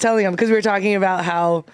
telling him, because we were talking about how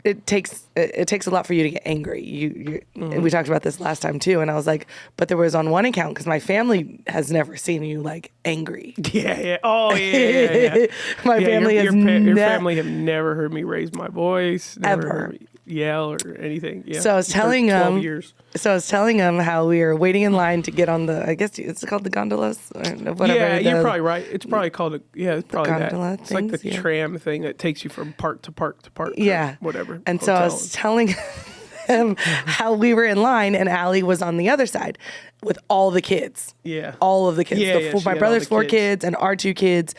it takes a lot for you to get angry. And we talked about this last time too, and I was like, but there was on one account, because my family has never seen you like angry. Yeah. Oh, yeah. My family has your family have never heard me raise my voice, never Ever. heard me yell or anything. Yeah. So I was telling For 12 him. years. So I was telling him how we were waiting in line to get on the. I guess it's called the gondolas or whatever. Yeah, you're probably right. It's probably called it's probably gondola that. It's like the things, yeah. tram thing that takes you from park to park to park. Yeah. Whatever. And so I was telling him how we were in line and Allie was on the other side with all the kids. Yeah. All of the kids. Yeah, My she had brother's all the 4 kids. kids and our 2 kids.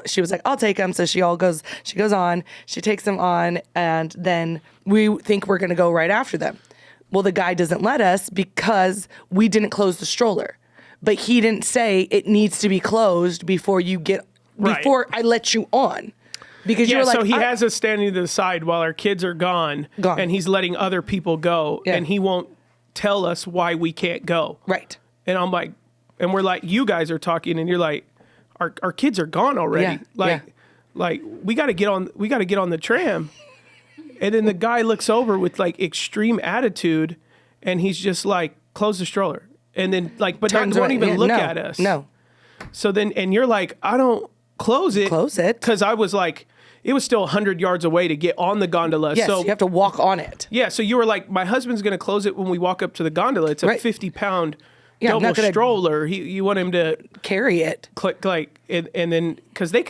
She was like, I'll take them. So she goes on, she takes them on, and then we think we're going to go right after them. Well, the guy doesn't let us because we didn't close the stroller. But he didn't say it needs to be closed before I let you on. Because you were like, so he has us standing to the side while our kids are gone. And he's letting other people go, and he won't tell us why we can't go. Right. And I'm like, and we're like, you guys are talking, and you're like, our kids are gone already. Like we got to get on the tram. And then the guy looks over with like extreme attitude, and he's just like, close the stroller. And then like, but won't even look at us. No. So then, and you're like, I don't close it. Close it. Because I was like, it was still 100 yards away to get on the gondola. Yes, so you have to walk on it. Yeah, so you were like, my husband's going to close it when we walk up to the gondola. It's a 50-pound double stroller. You want him to carry it. Click like, and then because they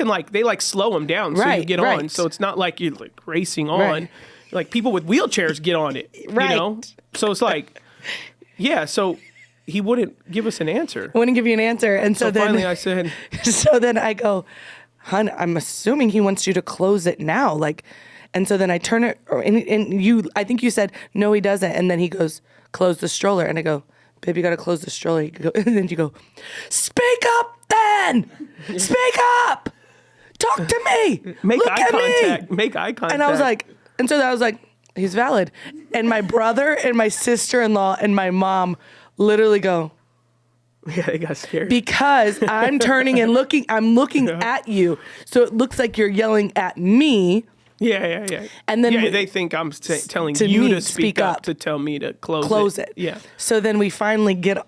slow him down so you get on. So it's not like you're like racing on. Right. Like people with wheelchairs get on it. Right. You know. So it's like, yeah. So he wouldn't give us an answer. Wouldn't give you an answer, and so then finally I said. So then I go, "Hun, I'm assuming he wants you to close it now." Like, and so then I turn it, and you. I think you said no, he doesn't, and then he goes, "Close the stroller," and I go, "Babe, you got to close the stroller." And then you go, "Speak up, then. Speak up. Talk to me. Make Look eye at contact. me." Make eye contact. And I was like, he's valid. And my brother and my sister-in-law and my mom literally go, yeah, they got scared. because I'm turning and looking at you. So it looks like you're yelling at me. Yeah. And then they think I'm telling to you me, to speak up to tell me to close it. Yeah. So then we finally get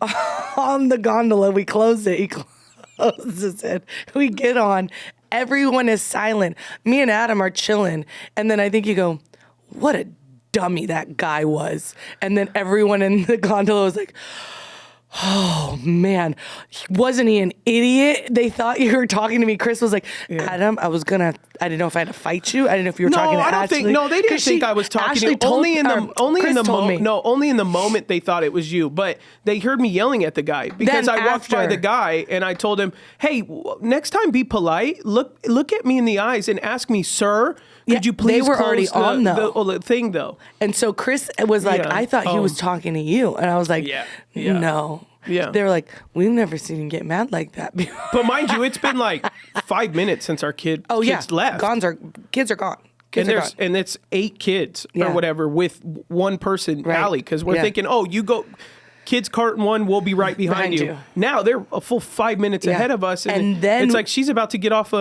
on the gondola. We close it. He closes it. We get on. Everyone is silent. Me and Adam are chilling. And then I think you go, what a dummy that guy was. And then everyone in the gondola was like, oh man, wasn't he an idiot? They thought you were talking to me. Chris was like, Adam, I didn't know if I had to fight you. I didn't know if you were talking to Ashley. They didn't think I was talking to you. Only in the moment they thought it was you, but they heard me yelling at the guy because I walked by the guy and I told him, hey, next time be polite. Look at me in the eyes and ask me, sir, could you please they were close already on the thing though? And so Chris was like, I thought he was talking to you. And I was like, no. Yeah. They were like, we've never seen him get mad like that before. But mind you, it's been like 5 minutes since our kids left. Kids are gone. And it's 8 kids or whatever with one person, Allie, because we're thinking, oh, you go, kids carton 1, we'll be right behind you. Now they're a full 5 minutes ahead of us. And then it's like she's about to get off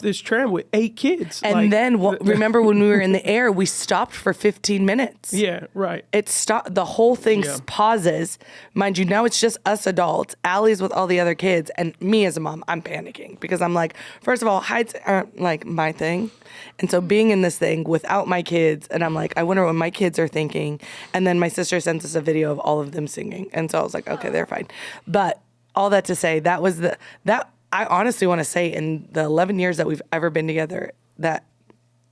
this tram with 8 kids. And then remember when we were in the air, we stopped for 15 minutes. Yeah, right. It stopped. The whole thing pauses. Mind you, now it's just us adults. Allie's with all the other kids. And me as a mom, I'm panicking because I'm like, first of all, heights aren't like my thing. And so being in this thing without my kids, and I'm like, I wonder what my kids are thinking. And then my sister sends us a video of all of them singing. And so I was like, okay, they're fine. But all that to say, I honestly want to say in the 11 years that we've ever been together that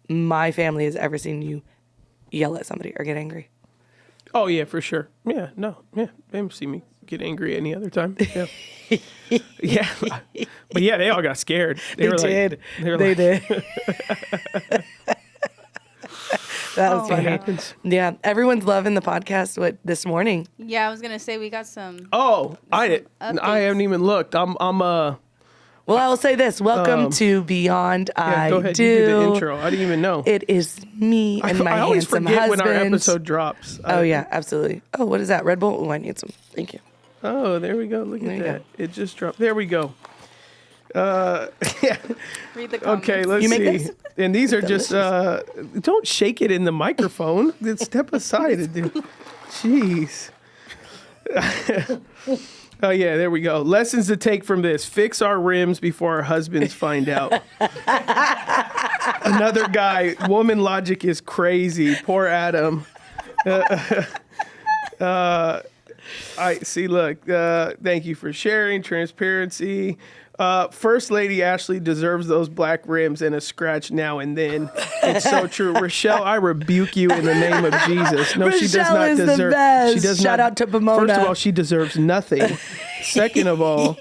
my family has ever seen you yell at somebody or get angry. Oh, yeah, for sure. Yeah, no. Yeah, they haven't seen me get angry any other time. Yeah. Yeah. But yeah, they all got scared. They did. That was funny. Yeah, everyone's loving the podcast this morning. Yeah, I was going to say we got some. Oh, I haven't even looked. Well, I will say this. Welcome to Beyond I go ahead. Do. You do the intro. I didn't even know. It is me and my handsome husband. I always forget when our episode drops. Oh, yeah, absolutely. Oh, what is that? Red Bull? Oh, I need some. Thank you. Oh, there we go. Look at that. It just dropped. There we go. Yeah. Read the comments. Okay, let's You make see. this? And these are just, Read the comments. okay, let's You make see. this? And these are just, don't shake it in the microphone. Step aside. Dude. Jeez. Oh, yeah, there we go. Lessons to take from this. Fix our rims before our husbands find out. Another guy, woman logic is crazy. Poor Adam. I see. Look, thank you for sharing transparency. First Lady Ashley deserves those black rims and a scratch now and then. It's so true. Rochelle, I rebuke you in the name of Jesus. No, she does Rochelle not is the deserve. best. She does Shout not. out to Pomona. First of all, she deserves nothing. Second of all,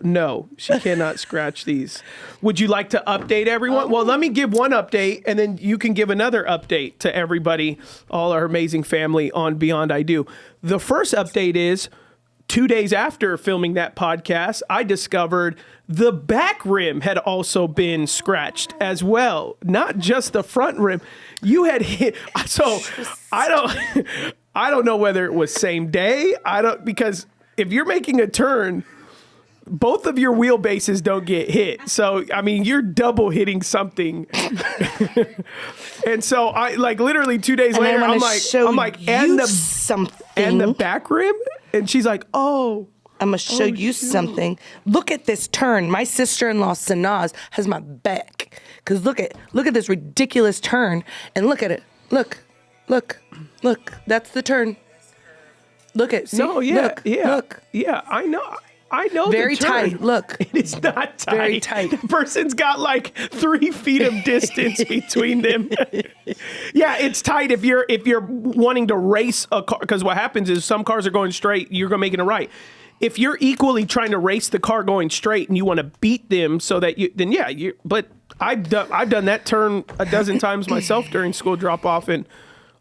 no, she cannot scratch these. Would you like to update everyone? Well, let me give one update, and then you can give another update to everybody, all our amazing family on Beyond I Do. The first update is 2 days after filming that podcast, I discovered the back rim had also been scratched as well, not just the front rim. You had hit, so I don't know whether it was same day. Because if you're making a turn, both of your wheelbases don't get hit. So, I mean, you're double hitting something. And so I literally 2 days And later, I I'm wanna like, show and you the something. and the back rim? And she's like, oh. I'm gonna show you something. Look at this turn. My sister-in-law Sanaz has my back. Cause look at this ridiculous turn, and look at it. Look. That's the turn. Look at. See? No, yeah, Look, yeah. Look. Yeah, I know. Very the turn. tight. Look. It is not tight. Very tight. The person's got like 3 feet of distance between them. Yeah, it's tight if you're wanting to race a car, because what happens is some cars are going straight, you're going making a right. If you're equally trying to race the car going straight and you want to beat them so that but I've done that turn a dozen times myself during school drop off, and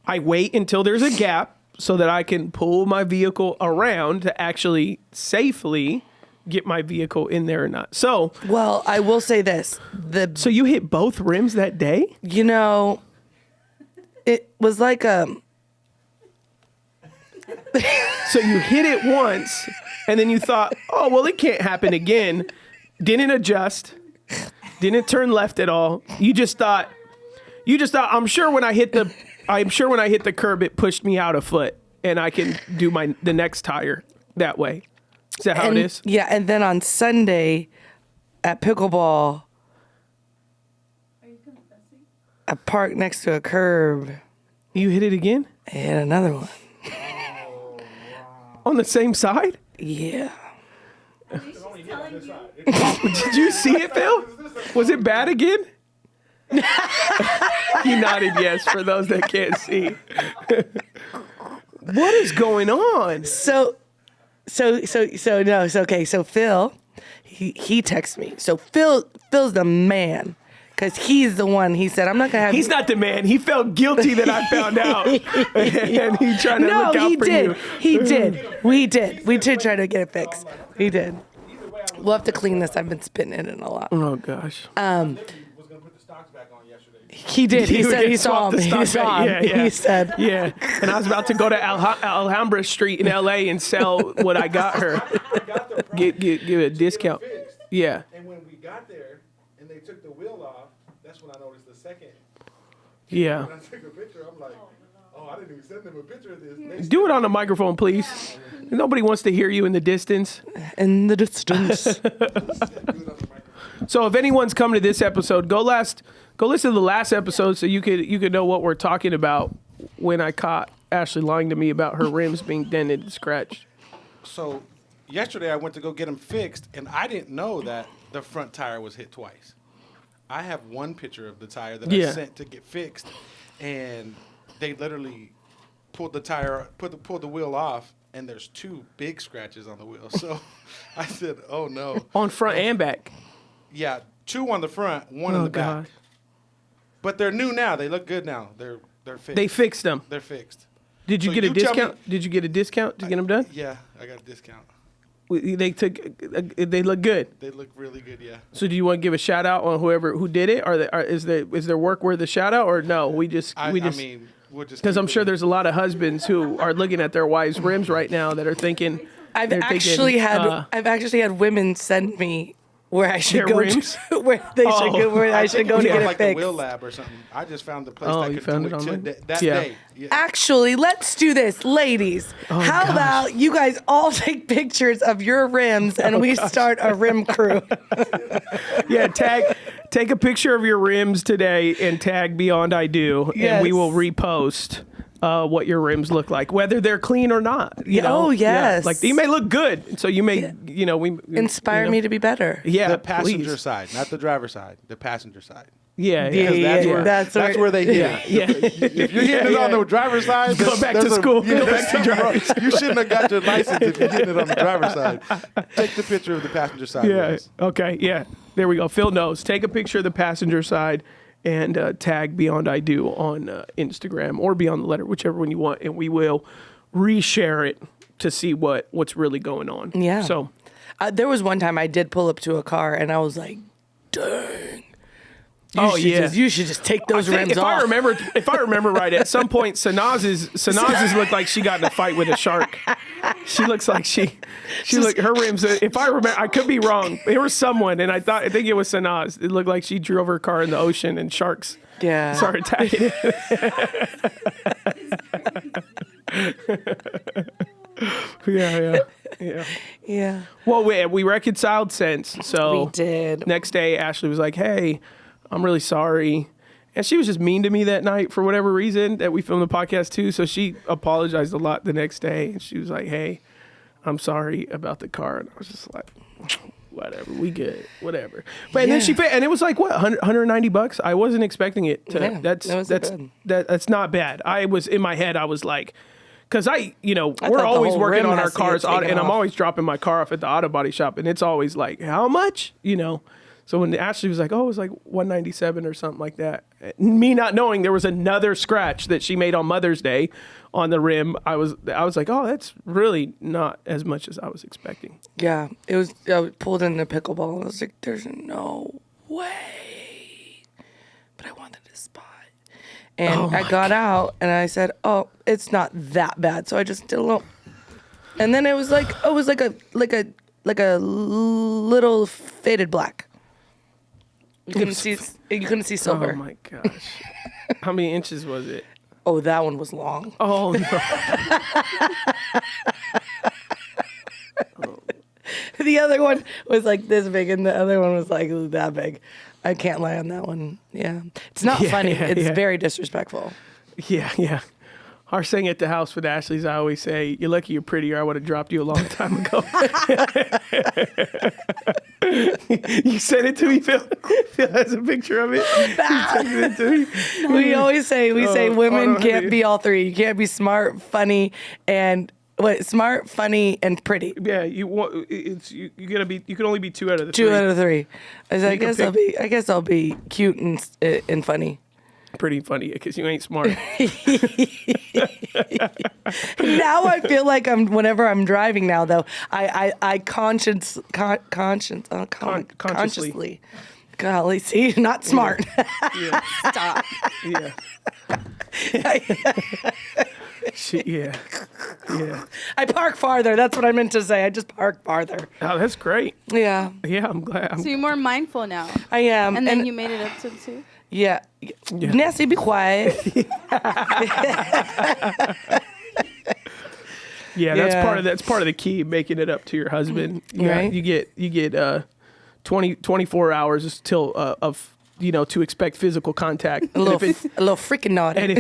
I wait until there's a gap so that I can pull my vehicle around to actually safely get my vehicle in there or not. So, Well, I will say this. so you hit both rims that day? You know, it was like So you hit it once and then you thought, oh, well, it can't happen again. Didn't adjust. Didn't turn left at all. You just thought, I'm sure when I hit the curb, it pushed me out a foot and I can do the next tire that way. Is that how it is? Yeah, and then on Sunday at pickleball, I parked next to a curb. You hit it again? I hit another one. On the same side? Yeah. Did you see it, Phil? Was it bad again? He nodded yes for those that can't see. What is going on? So no, it's okay. So Phil, he texts me. So Phil's the man. Because he's the one, he said, I'm not going to have He's not the man. He felt guilty that I found out. And he tried to look out for you. He did. We did try to get it fixed. We did. We'll have to clean this. I've been spitting in it a lot. Oh, gosh. He did. He said he saw him. He saw him. Yeah. He said. Yeah. And I was about to go to Alhambra Street in L.A. and sell what I got her. Give a discount. Yeah. And when we got there and they took the wheel off, that's when I noticed the second. Yeah. When I took a picture, I'm like, oh, I didn't even send them a picture of this. Do it on the microphone, please. Nobody wants to hear you in the distance. In the distance. So if anyone's come to this episode, go listen to the last episode so you could know what we're talking about when I caught Ashley lying to me about her rims being dented and scratched. So yesterday I went to go get them fixed, and I didn't know that the front tire was hit twice. I have one picture of the tire that I sent to get fixed, and they literally pulled the tire, pulled the wheel off, and there's 2 big scratches on the wheel. So I said, oh no. On front and back. Yeah, 2 on the front, 1 in the back. But they're new now. They look good now. They're fixed. They fixed them. They're fixed. Did you So get a you tell discount? me- Did you get a discount to get them done? Yeah, I got a discount. They look good. They look really good, yeah. So do you want to give a shout out on who did it? Is their work worth a shout out, or no? I mean, we'll just because I'm keep sure it- there's a lot of husbands who are looking at their wives' rims right now that are thinking, I've They're actually thinking, I've actually had women send me where I should Their go rims? to, where they should go, where I should go to It get was it like the fixed. Wheel Lab or something. I just found the place Oh, that you could found do it it online? that Yeah. day. Yeah. Actually, let's do this, ladies. How gosh. about you guys all take pictures of your rims and we start a rim crew? Yeah, take a picture of your rims today and tag Beyond I Do, and we Yes. will repost what your rims look like, whether they're clean or not. You know? Oh, yes. Yeah. Like they may look good, so you may, Inspire me to be better. Yeah, The passenger please. side, not the driver's side. The passenger side. Yeah, Yeah, yeah. That's where they hit it. Yeah. If you're hitting it on the driver's side, Go back to school. Go back to driving. You shouldn't have got your license if you're hitting it on the driver's side. Take the picture of the passenger side. Yeah. Rims. Okay. Yeah. There we go. Phil knows. Take a picture of the passenger side and tag Beyond I Do on Instagram or Beyond the Letter, whichever one you want, and we will reshare it to see what's really going on. Yeah. So There was one time I did pull up to a car and I was like, dang. You should just take those rims if off. I remember right, at some point Sanaz's looked like she got in a fight with a shark. She looks like she looked her rims. If I remember, I could be wrong. There was someone, and I think it was Sanaz. It looked like she drove her car in the ocean, and sharks Yeah. started attacking it. Yeah. Yeah. Well, we reconciled since. So We did. Next day, Ashley was like, "Hey, I'm really sorry." And she was just mean to me that night for whatever reason that we filmed the podcast too. So she apologized a lot the next day. And she was like, "Hey, I'm sorry about the car." And I was just like, whatever, we good, whatever. But and then and it was like, what, $190? I wasn't expecting it to, Yeah, that's not bad. I was in my head, I was like, because we're thought the always whole working rim on our has to get cars, taken and I'm off. always dropping my car off at the auto body shop, and it's always like, how much? So when Ashley was like, oh, it was like $197 or something like that, me not knowing there was another scratch that she made on Mother's Day on the rim, I was like, oh, that's really not as much as I was expecting. Yeah. It was, I pulled in the pickleball and I was like, there's no way. But I wanted a spot. And I got out and I said, oh, it's not that bad. So I just did a little. And then it was like a little faded black. You couldn't see silver. Oh my gosh. How many inches was it? Oh, that one was long. Oh no. The other one was like this big, and the other one was like that big. I can't lie on that one. Yeah, it's not funny. It's very disrespectful. Yeah. Our saying at the house with Ashley's, I always say, "You're lucky you're pretty, or I would have dropped you a long time ago." You sent it to me, Phil. Phil has a picture of it. He texted it to me. We always say women no, can't be all three. You can't be smart, funny, and smart, funny, and pretty. Yeah, you gotta be. You can only be two out of the Two three. out of three. I said, You I guess I'll be cute and funny. Pretty funny because you ain't smart. Now I feel like whenever I'm driving now though, I consciously. Golly, see, not smart. Yeah. Stop. Yeah. Yeah. I park farther. That's what I meant to say. I just park farther. Oh, that's great. Yeah, Yeah, I'm glad. So you're more mindful now. I am. And then you made it up to the two? Yeah. Nancy, be quiet. Yeah, that's part of the key, making it up to your husband. Yeah, Right. you get 24 hours till to expect physical contact. A little freaking naughty. And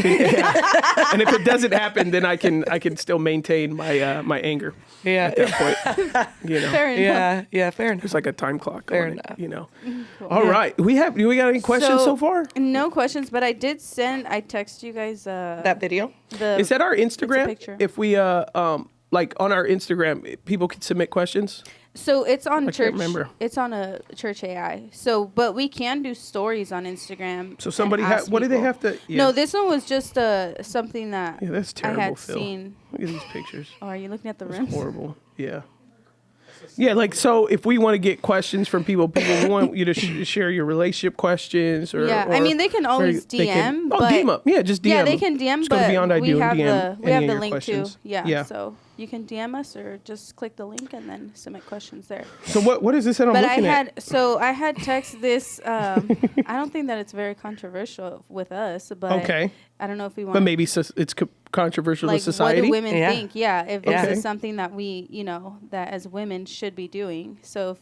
if it doesn't happen, then I can still maintain my anger. Yeah. At that point, Fair enough. Yeah, fair enough. there's like a time clock. Fair on it, enough. All right, do we got any questions so far? No questions, but I text you guys That video? Is that our Instagram? picture. If we like on our Instagram, people can submit questions. So it's on I church. can't remember. It's on a church AI. So, but we can do stories on Instagram. So somebody and ask what do they people. have to? Yeah. No, this one was just something that Yeah, that's terrible, I had Phil. seen. Look at these pictures. Oh, are you looking at the It's rims? horrible. Yeah. Yeah, like, so if we want to get questions from people want you to share your relationship questions or... Yeah, I mean, they can always DM, but... DM up. Yeah, just DM. Yeah, they can DM, Just go to but Beyond I we Do and have DM the any of your link questions. too. Yeah, so You can DM us or just click the link and then submit questions there. So what is this that I'm looking at? I had text this. I don't think that it's very controversial with us, but okay. I don't know if we want. But maybe it's controversial like, to society. What do women think? Yeah, if this Okay. is something that we, that as women should be doing. So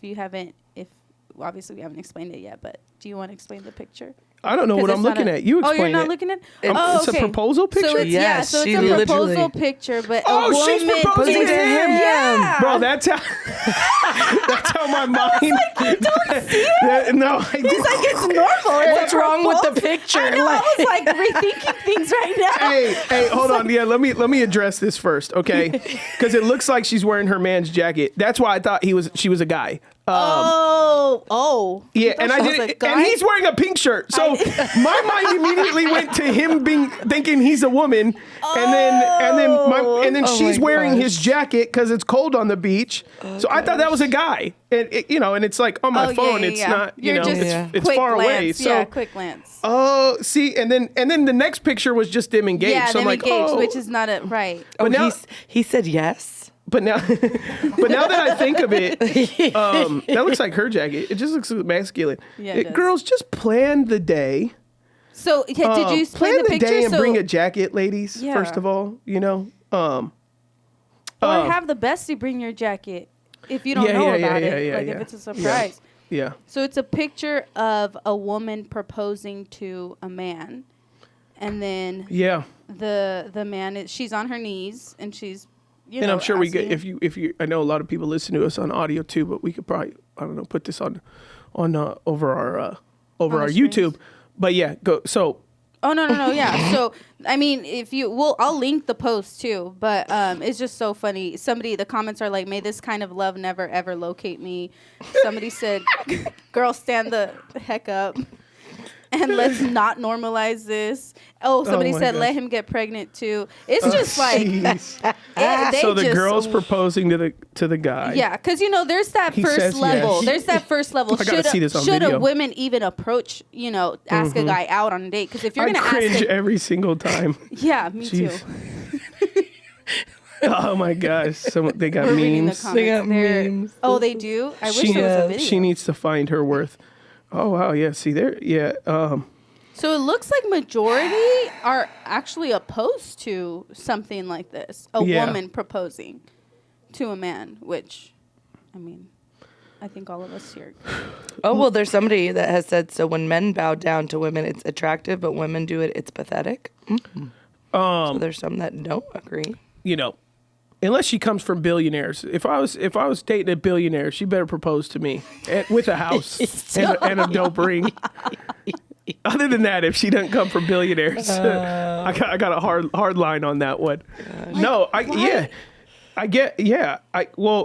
obviously we haven't explained it yet, but do you want to explain the picture? I don't know what I'm looking at. You explain it. Oh, you're not looking at? It's a proposal picture? So Yes, it's she a proposal literally- picture, but Oh, a woman she's proposing to him. Yeah. Bro, that's how my mind. Don't see it. No, It's like it's normal. What's wrong with the picture? I know. I was like rethinking things right now. Hey, hold on. Yeah, let me address this first, okay? Because it looks like she's wearing her man's jacket. That's why I thought she was a guy. Yeah, and I did, and he's wearing a pink shirt. So my mind immediately went to him thinking he's a woman, and then she's wearing his jacket because it's cold on the beach. So I thought that was a guy, and and it's like on my phone, it's not, it's far away. So quick glance. Oh, see, and then the next picture was just them engaged. Yeah, so I'm like, engaged, which is not right. But now, he said yes. But now that I think of it, that looks like her jacket. It just looks masculine. Yeah, Girls, just plan the day. So did you plan the the picture? day and bring a jacket, ladies? Yeah. First of all, or have the bestie bring your jacket if you don't know about it. If it's a surprise. Yeah. So it's a picture of a woman proposing to a man, and then the man she's on her knees and she's. And I'm sure we get if you I know a lot of people listen to us on audio too, but we could probably put this on over our YouTube. But yeah, go so. Oh no yeah. So I mean, I'll link the post too. But it's just so funny. The comments are like, "May this kind of love never ever locate me." Somebody said, "Girl, stand the heck up." And let's not normalize this. Oh, somebody said, let him get pregnant too. It's just like, so the girl's proposing to the guy. Yeah, because there's that first level. Yes. There's that first level. I gotta see this on should video. a woman even approach, ask a guy out on a date? Because if you're gonna cringe every single time. Yeah, me too. Oh my gosh! They got memes. They got memes. Oh, they do. I wish there was a video. She needs to find her worth. Oh wow! Yeah, see there. Yeah. So it looks like majority are actually opposed to something like this. A woman proposing to a man, which, I mean, I think all of us here. Oh, well, there's somebody that has said, so when men bow down to women, it's attractive, but women do it, it's pathetic. Mm-hmm. So there's some that don't agree. Unless she comes from billionaires. If I was dating a billionaire, she better propose to me with a house and a dope ring. Other than that, if she doesn't come from billionaires, I got a hard line on that one.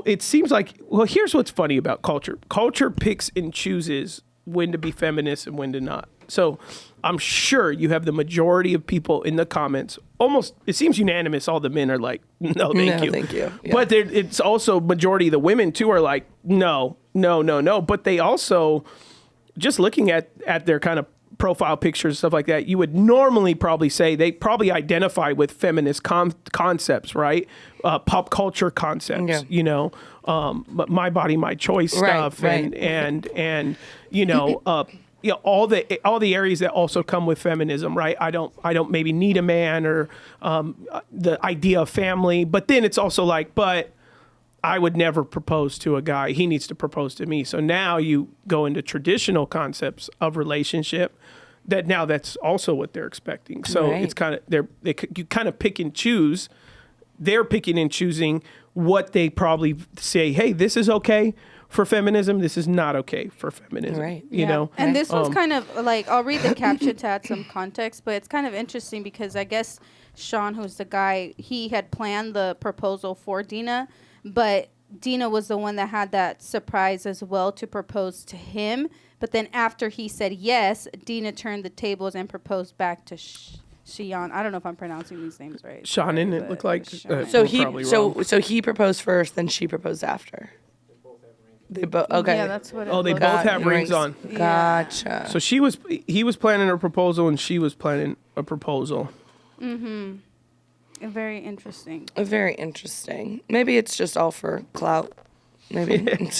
It seems like, here's what's funny about culture. Culture picks and chooses when to be feminist and when to not. So I'm sure you have the majority of people in the comments, almost, it seems unanimous, all the men are like, no, thank you. Yeah. But it's also majority of the women too are like, no. But they also, just looking at their kind of profile pictures, stuff like that, you would normally probably say they probably identify with feminist concepts, right? Pop culture concepts, but my body, my choice stuff, and all the areas that also come with feminism, right? I don't maybe need a man or the idea of family, but then it's also like, but I would never propose to a guy. He needs to propose to me. So now you go into traditional concepts of relationship that now that's also what they're expecting. So it's kind of, you kind of pick and choose. They're picking and choosing what they probably say, hey, this is okay for feminism. This is not okay for feminism. Right. You know? And this one's kind of like, I'll read the caption to add some context, but it's kind of interesting because I guess Sean, who's the guy, he had planned the proposal for Dina, but Dina was the one that had that surprise as well to propose to him. But then after he said yes, Dina turned the tables and proposed back to Shion. I don't know if I'm pronouncing these names right. Shannon, it looked like. So he proposed first, then she proposed after. They both okay. Yeah, that's what. They both have rings on. Gotcha. So he was planning a proposal and she was planning a proposal. Mm-hmm. Very interesting. Very interesting. Maybe it's just all for clout. Maybe.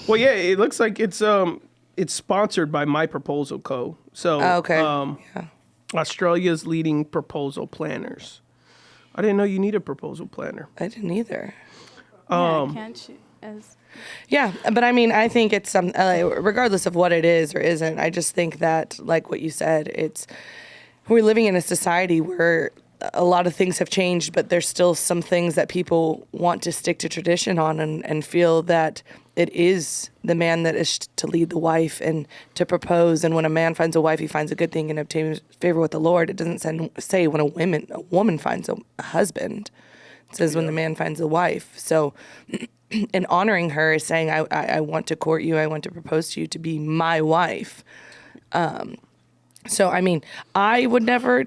Well, yeah, it looks like it's sponsored by My Proposal Co. So, okay. Australia's leading proposal planners. I didn't know you need a proposal planner. I didn't either. Can't you? Yeah, but I mean, I think it's regardless of what it is or isn't. I just think that, like what you said, we're living in a society where a lot of things have changed, but there's still some things that people want to stick to tradition on and feel that it is the man that is to lead the wife and to propose. And when a man finds a wife, he finds a good thing and obtains favor with the Lord. It doesn't say when a woman finds a husband. It says when the man finds a wife. So in honoring her is saying, I want to court you. I want to propose to you to be my wife. So, I mean, I would never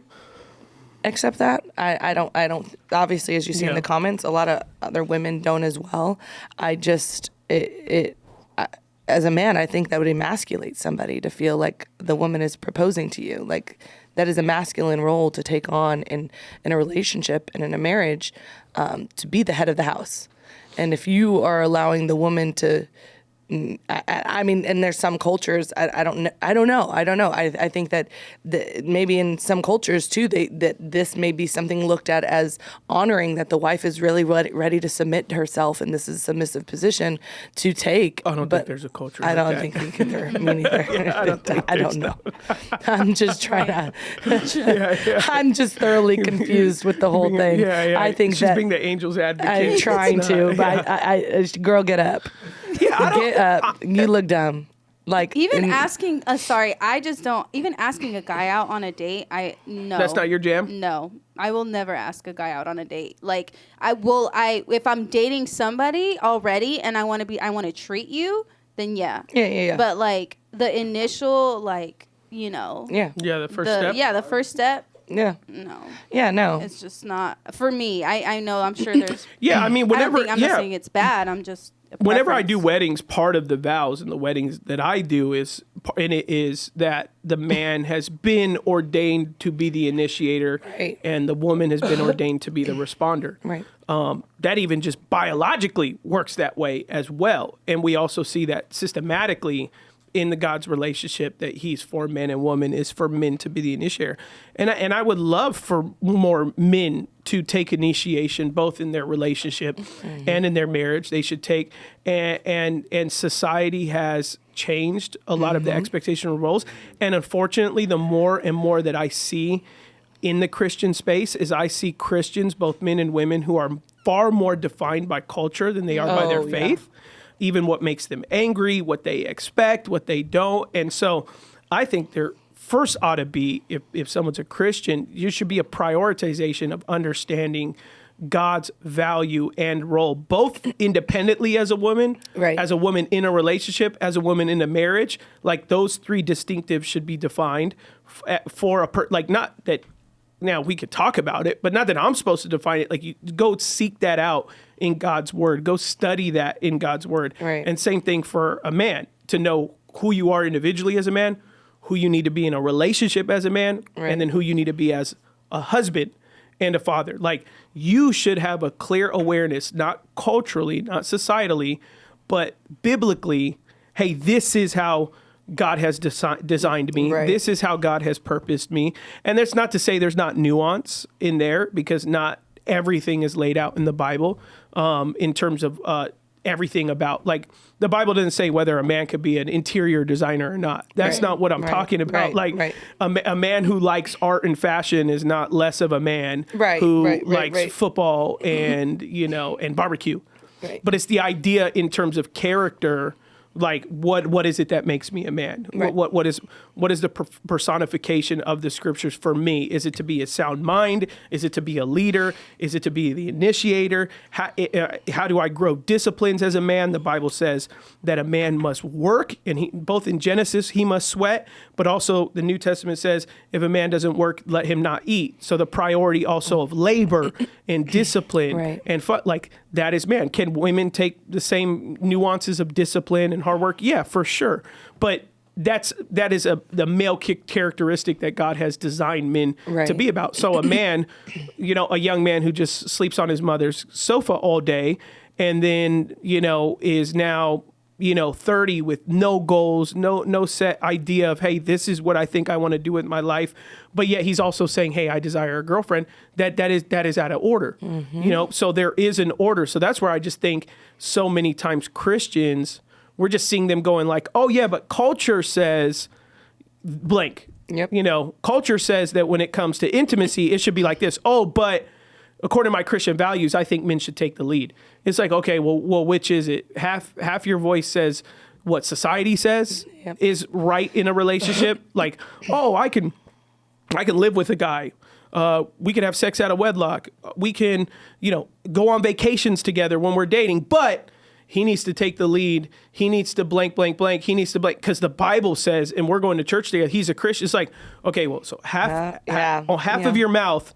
accept that. I don't, obviously, as you see in the comments, a lot of other women don't as well. I just, as a man, I think that would emasculate somebody to feel like the woman is proposing to you. Like, that is a masculine role to take on in a relationship and in a marriage, to be the head of the house. And if you are allowing the woman to, I mean, and there's some cultures, I don't know. I think that maybe in some cultures too, that this may be something looked at as honoring that the wife is really ready to submit herself, and this is a submissive position to take. I don't think there's a culture. I don't think either. Me neither. Yeah, I don't know. I'm just trying to. I'm just thoroughly confused with the whole thing. Yeah. I think she's being the angel's advocate. I'm trying to, but I girl, get up. Yeah, Get up. You look dumb. Like asking I just don't even asking a guy out on a date. No. That's not your jam? No. I will never ask a guy out on a date. Like if I'm dating somebody already and I want to treat you, then yeah. Yeah. But like the initial Yeah. The first step. Yeah, the first step. Yeah. No. Yeah, no. It's just not for me. I know I'm sure there's Yeah, I mean whenever I'm not saying it's bad. I'm just whenever I do weddings, part of the vows and the weddings that I do is that the man has been ordained to be the initiator, right, and the woman has been ordained to be the responder. Right. That even just biologically works that way as well. And we also see that systematically in the God's relationship that he's for men and women is for men to be the initiator. And I would love for more men to take initiation both in their relationship and in their marriage. They should take, and society has changed a lot of the expectation roles. And unfortunately, the more and more that I see in the Christian space is I see Christians, both men and women, who are far more defined by culture than they are by their faith. Even what makes them angry, what they expect, what they don't. And so I think there first ought to be, if someone's a Christian, you should be a prioritization of understanding God's value and role, both independently as a woman, right, as a woman in a relationship, as a woman in a marriage. Like those three distinctives should be defined for like not that, now we could talk about it, but not that I'm supposed to define it. Like you go seek that out in God's word. Go study that in God's word. Right. And same thing for a man, to know who you are individually as a man, who you need to be in a relationship as a man, right, and then who you need to be as a husband and a father. Like you should have a clear awareness, not culturally, not societally, but biblically. Hey, this is how God has designed me. Right. This is how God has purposed me. And that's not to say there's not nuance in there, because not everything is laid out in the Bible in terms of everything about, like, the Bible doesn't say whether a man could be an interior designer or not. That's right, not what I'm right, talking about. right, Like right. A man who likes art and fashion is not less of a man right, who right, likes right. football and, and barbecue. Right. But it's the idea in terms of character. Like what is it that makes me a man? Right. What is the personification of the scriptures for me? Is it to be a sound mind? Is it to be a leader? Is it to be the initiator? How do I grow disciplines as a man? The Bible says that a man must work, and both in Genesis he must sweat, but also the New Testament says if a man doesn't work, let him not eat. So the priority also of labor and discipline right, and like that is man. Can women take the same nuances of discipline and hard work? Yeah, for sure. But that is the male characteristic that God has designed men to be about. So a man, a young man who just sleeps on his mother's sofa all day, and then is now 30 with no goals, no set idea of, hey, this is what I think I want to do with my life. But yet he's also saying, hey, I desire a girlfriend. That is out of order. So there is an order. So that's where I just think so many times Christians, we're just seeing them going like, oh yeah, but culture says blank. Yep. Culture says that when it comes to intimacy, it should be like this. Oh, but according to my Christian values, I think men should take the lead. It's like, okay, well, which is it? Half your voice says what society says is right in a relationship. Like, oh, I can live with a guy. We can have sex out of wedlock. We can, go on vacations together when we're dating, but he needs to take the lead. He needs to blank, blank, blank. He needs to blank, because the Bible says, and we're going to church together, he's a Christian. It's like, okay, well, so half of your mouth,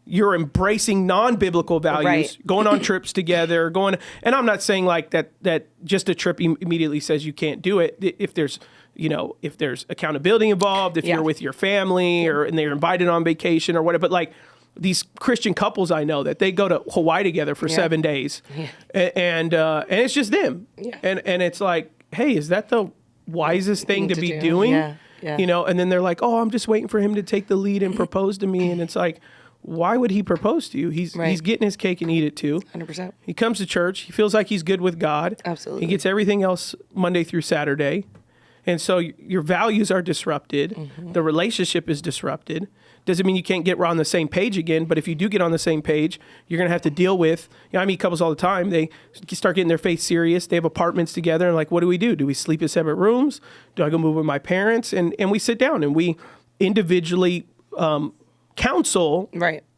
you're embracing non-biblical values, going on trips together, and I'm not saying like that just a trip immediately says you can't do it. If there's accountability involved, if you're with your family and they're invited on vacation or whatever, but like these Christian couples I know that they go to Hawaii together for 7 days and it's just them. Yeah. And it's like, hey, is that the wisest thing to be doing? Yeah. Yeah. And then they're like, oh, I'm just waiting for him to take the lead and propose to me. And it's like, why would he propose to you? He's getting his cake and eat it too. 100%. He comes to church. He feels like he's good with God. Absolutely. He gets everything else Monday through Saturday. And so your values are disrupted. Mm-hmm. The relationship is disrupted. Doesn't mean you can't get on the same page again, but if you do get on the same page, you're going to have to deal with, I meet couples all the time. They start getting their faith serious. They have apartments together. And like, what do? Do we sleep in separate rooms? Do I go move with my parents? And we sit down and we individually counsel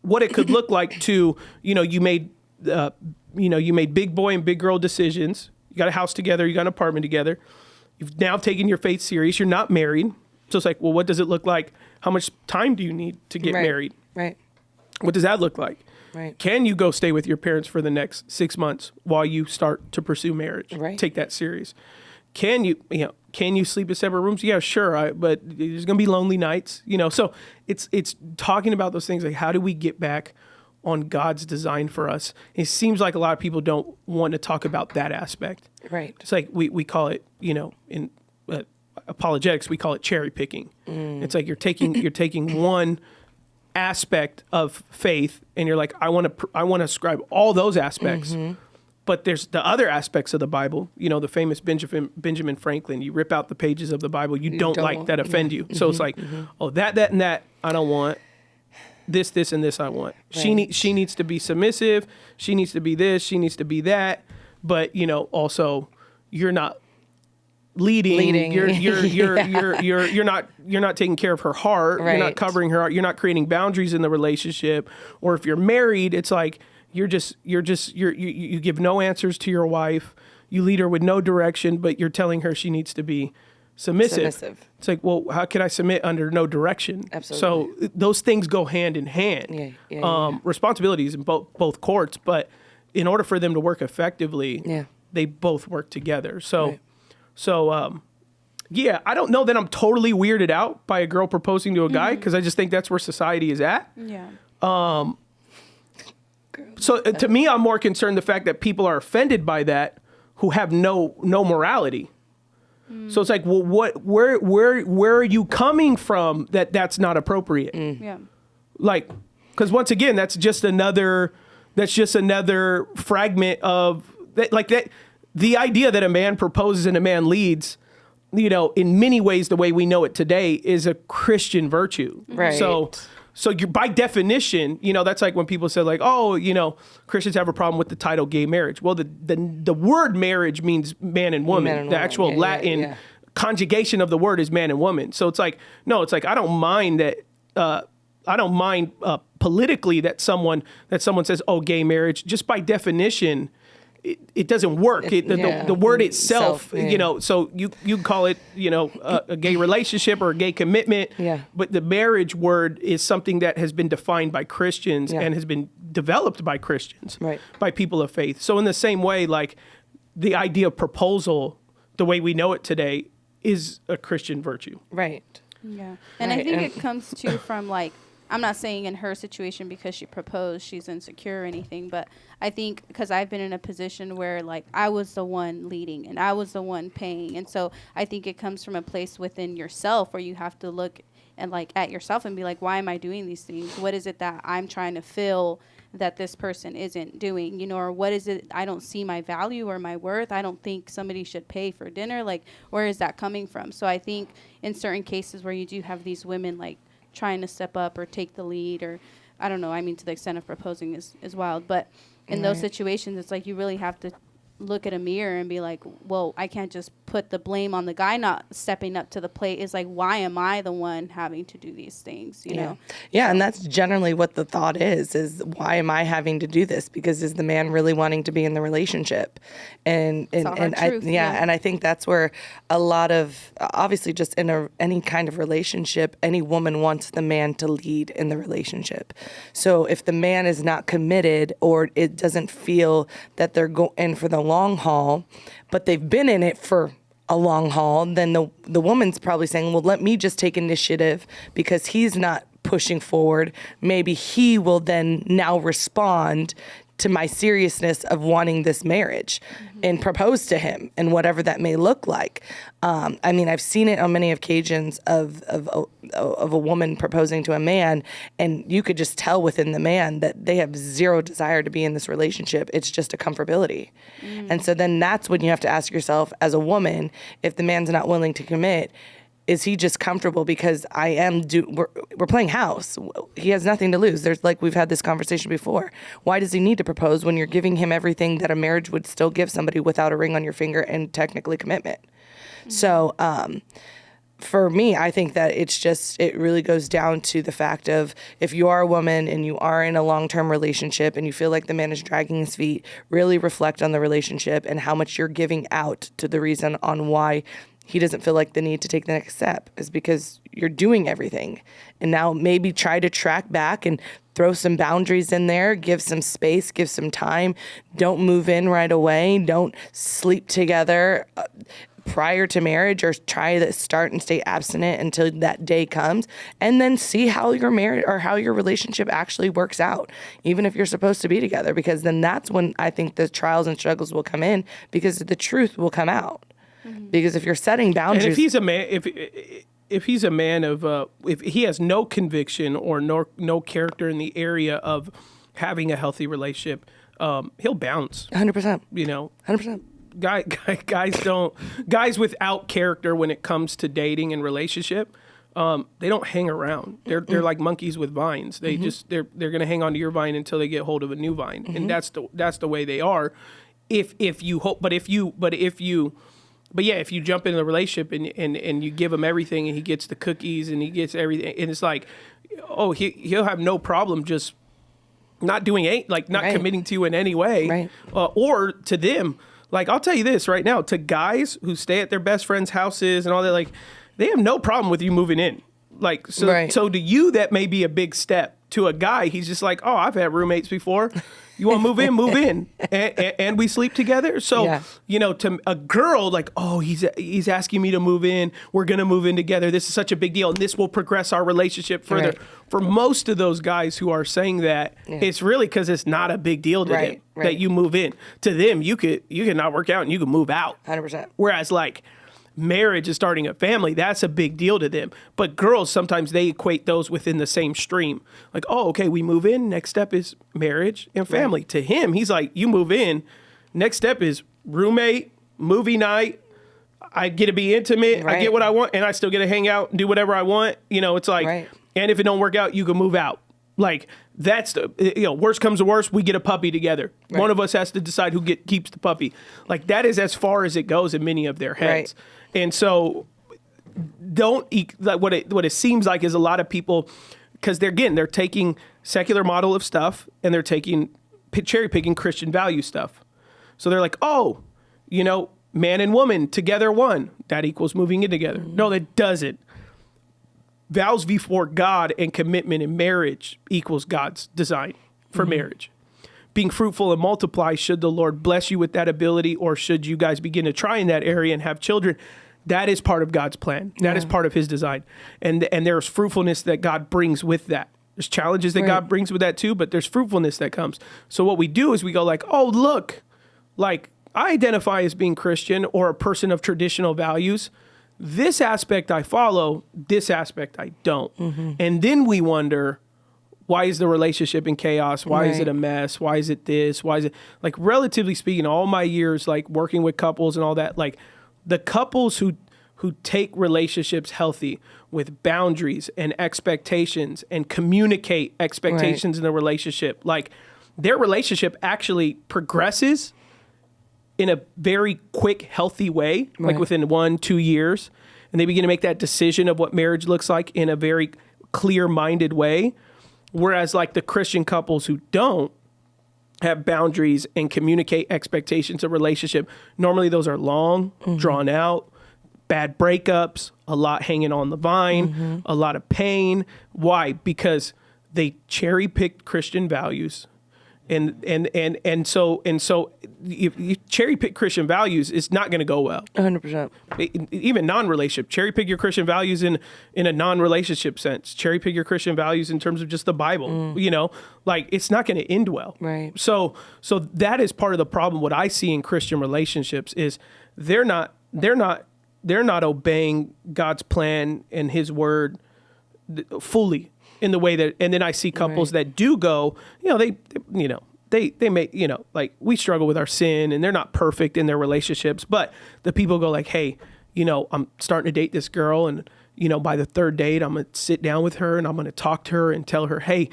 what it could look like to, you made big boy and big girl decisions. You got a house together. You got an apartment together. You've now taken your faith serious. You're not married. So it's like, well, what does it look like? How much time do you need to get married? Right. What does that look like? Right. Can you go stay with your parents for the next 6 months while you start to pursue marriage? Right. Take that serious. Can you sleep in separate rooms? Yeah, sure. But there's going to be lonely nights, So it's talking about those things like, how do we get back on God's design for us? It seems like a lot of people don't want to talk about that aspect. Right. It's like we call it, in apologetics, we call it cherry picking. It's like you're taking one aspect of faith and you're like, I want to ascribe all those aspects. Mm-hmm. But there's the other aspects of the Bible, the famous Benjamin Franklin. You rip out the pages of the Bible you don't like that offend you. So it's like, oh, that, and that I don't want. This, and this I want. Right. She needs to be submissive. She needs to be this. She needs to be that. But also, you're not leading. You're not taking care of her heart. Right. You're not covering her heart. You're not creating boundaries in the relationship. Or if you're married, it's like you give no answers to your wife. You lead her with no direction, but you're telling her she needs to be submissive. It's like, well, how can I submit under no direction? Absolutely. So those things go hand in hand. Yeah. Responsibilities in both courts, but in order for them to work effectively, they both work together. So, I don't know that I'm totally weirded out by a girl proposing to a guy, because I just think that's where society is at. Yeah. So to me, I'm more concerned the fact that people are offended by that who have no morality. So it's like, well, where are you coming from that's not appropriate? Yeah. Like, because once again, that's just another fragment of that. Like that, the idea that a man proposes and a man leads, in many ways, the way we know it today is a Christian virtue. Right. So you're, by definition, that's like when people say like, oh, Christians have a problem with the title gay marriage. Well, the word marriage means man and woman. Man and the woman. actual Latin conjugation of the word is man and woman. So it's like, no, it's like, I don't mind that. I don't mind politically that someone says, oh, gay marriage. Just by definition, it doesn't work. The word itself, so you call it, a gay relationship or a gay commitment. Yeah. But the marriage word is something that has been defined by Christians and has been developed by Christians, by people of faith. So in the same way, like the idea of proposal, the way we know it today, is a Christian virtue. Right. Yeah. And Right, I think and- it comes to from like, I'm not saying in her situation because she proposed, she's insecure or anything, but I think because I've been in a position where like I was the one leading and I was the one paying. And so I think it comes from a place within yourself where you have to look and like at yourself and be like, why am I doing these things? What is it that I'm trying to fill that this person isn't doing, you know, or what is it? I don't see my value or my worth. I don't think somebody should pay for dinner. Like, where is that coming from? So I think in certain cases where you do have these women like trying to step up or take the lead, or I don't know, I mean, to the extent of proposing is wild, but in those situations, it's like you really have to look at a mirror and be like, well, I can't just put the blame on the guy not stepping up to the plate. It's like, why am I the one having to do these things, you know? Yeah, and that's generally what the thought is why am I having to do this? Because is the man really wanting to be in the relationship? And I think that's where a lot of, obviously just in any kind of relationship, any woman wants the man to lead in the relationship. So if the man is not committed or it doesn't feel that they're going for the long haul, but they've been in it for a long haul, then the woman's probably saying, well, let me just take initiative because he's not pushing forward. Maybe he will then now respond to my seriousness of wanting this marriage and propose to him and whatever that may look like. I mean, I've seen it on many occasions of a woman proposing to a man, and you could just tell within the man that they have zero desire to be in this relationship. It's just a comfortability. And so then that's when you have to ask yourself as a woman, if the man's not willing to commit, is he just comfortable because we're playing house? He has nothing to lose. There's we've had this conversation before. Why does he need to propose when you're giving him everything that a marriage would still give somebody without a ring on your finger and technically commitment? Mm-hmm. So for me, I think that it really goes down to the fact of if you are a woman and you are in a long-term relationship and you feel like the man is dragging his feet, really reflect on the relationship and how much you're giving out to the reason on why he doesn't feel like the need to take the next step is because you're doing everything. And now maybe try to track back and throw some boundaries in there, give some space, give some time. Don't move in right away. Don't sleep together prior to marriage, or try to start and stay abstinent until that day comes, and then see how your marriage or how your relationship actually works out, even if you're supposed to be together, because then that's when I think the trials and struggles will come in, because the truth will come out. Because if you're setting boundaries, and if he's a man, if he's a man of if he has no conviction or no character in the area of having a healthy relationship, he'll bounce. 100%. You know, 100%. Guys without character when it comes to dating and relationship, they don't hang around. They're like monkeys with vines. They they're gonna hang on to your vine until they get hold of a new vine, and that's the way they are. If you hope, if you jump into the relationship and you give him everything and he gets the cookies and he gets everything, and it's like, oh, he'll have no problem just not doing not committing to you in any way, or to them. Like, I'll tell you this right now, to guys who stay at their best friends' houses and all that, like, they have no problem with you moving in. Like, so to you, that may be a big step. To a guy, he's just like, oh, I've had roommates before. You want to move in? Move in. And we sleep together. So, you know, to a girl, like, oh, he's asking me to move in. We're going to move in together. This is such a big deal. And this will progress our relationship further. Right. For most of those guys who are saying that, it's really because it's not a big deal to them that you move in. To them, you could not work out and you can move out. 100%. Whereas, like, marriage and starting a family, that's a big deal to them. But girls, sometimes they equate those within the same stream. Like, oh, okay, we move in. Next step is marriage and family. Right. To him, he's like, you move in. Next step is roommate, movie night. I get to be intimate. Right. I get what I want, and I still get to hang out and do whatever I want. You know, it's like, and if it don't work out, you can move out. Like, that's the, worst comes to worst, we get a puppy together. Right. One of us has to decide who keeps the puppy. Like, that is as far as it goes in many of their heads. Right. And so what it seems like is a lot of people, because they're taking secular model of stuff and they're taking cherry picking Christian value stuff. So they're like, oh, man and woman together one, that equals moving in together. Mm-hmm. No, that doesn't. Vows before God and commitment in marriage equals God's design for marriage. Being fruitful and multiply, should the Lord bless you with that ability, or should you guys begin to try in that area and have children, That is part of God's plan. That is part of his design. And there's fruitfulness that God brings with that. There's challenges that God brings with that too, but there's fruitfulness that comes. So what we do is we go like, oh, look, like I identify as being Christian or a person of traditional values. This aspect I follow, this aspect I don't. And then we wonder, why is the relationship in chaos? Why is it a mess? Why is it this? Why is it, like, relatively speaking, all my years, like working with couples and all that, like the couples who take relationships healthy with boundaries and expectations and communicate expectations in the relationship, like their relationship actually progresses in a very quick, healthy way, like within 1-2 years. And they begin to make that decision of what marriage looks like in a very clear-minded way. Whereas like the Christian couples who don't have boundaries and communicate expectations of relationship, normally those are long, drawn out, bad breakups, a lot hanging on the vine, a lot of pain. Why? Because they cherry picked Christian values. And so if you cherry pick Christian values, it's not going to go well. 100%. Even non-relationship, cherry pick your Christian values in a non-relationship sense. Cherry pick your Christian values in terms of just the Bible. You know, like it's not going to end well. Right. So that is part of the problem. What I see in Christian relationships is they're not obeying God's plan and His word fully. In the way that, and then I see couples that do go, they may, like we struggle with our sin and they're not perfect in their relationships, but the people go like, hey, I'm starting to date this girl and, by the third date, I'm going to sit down with her and I'm going to talk to her and tell her, hey,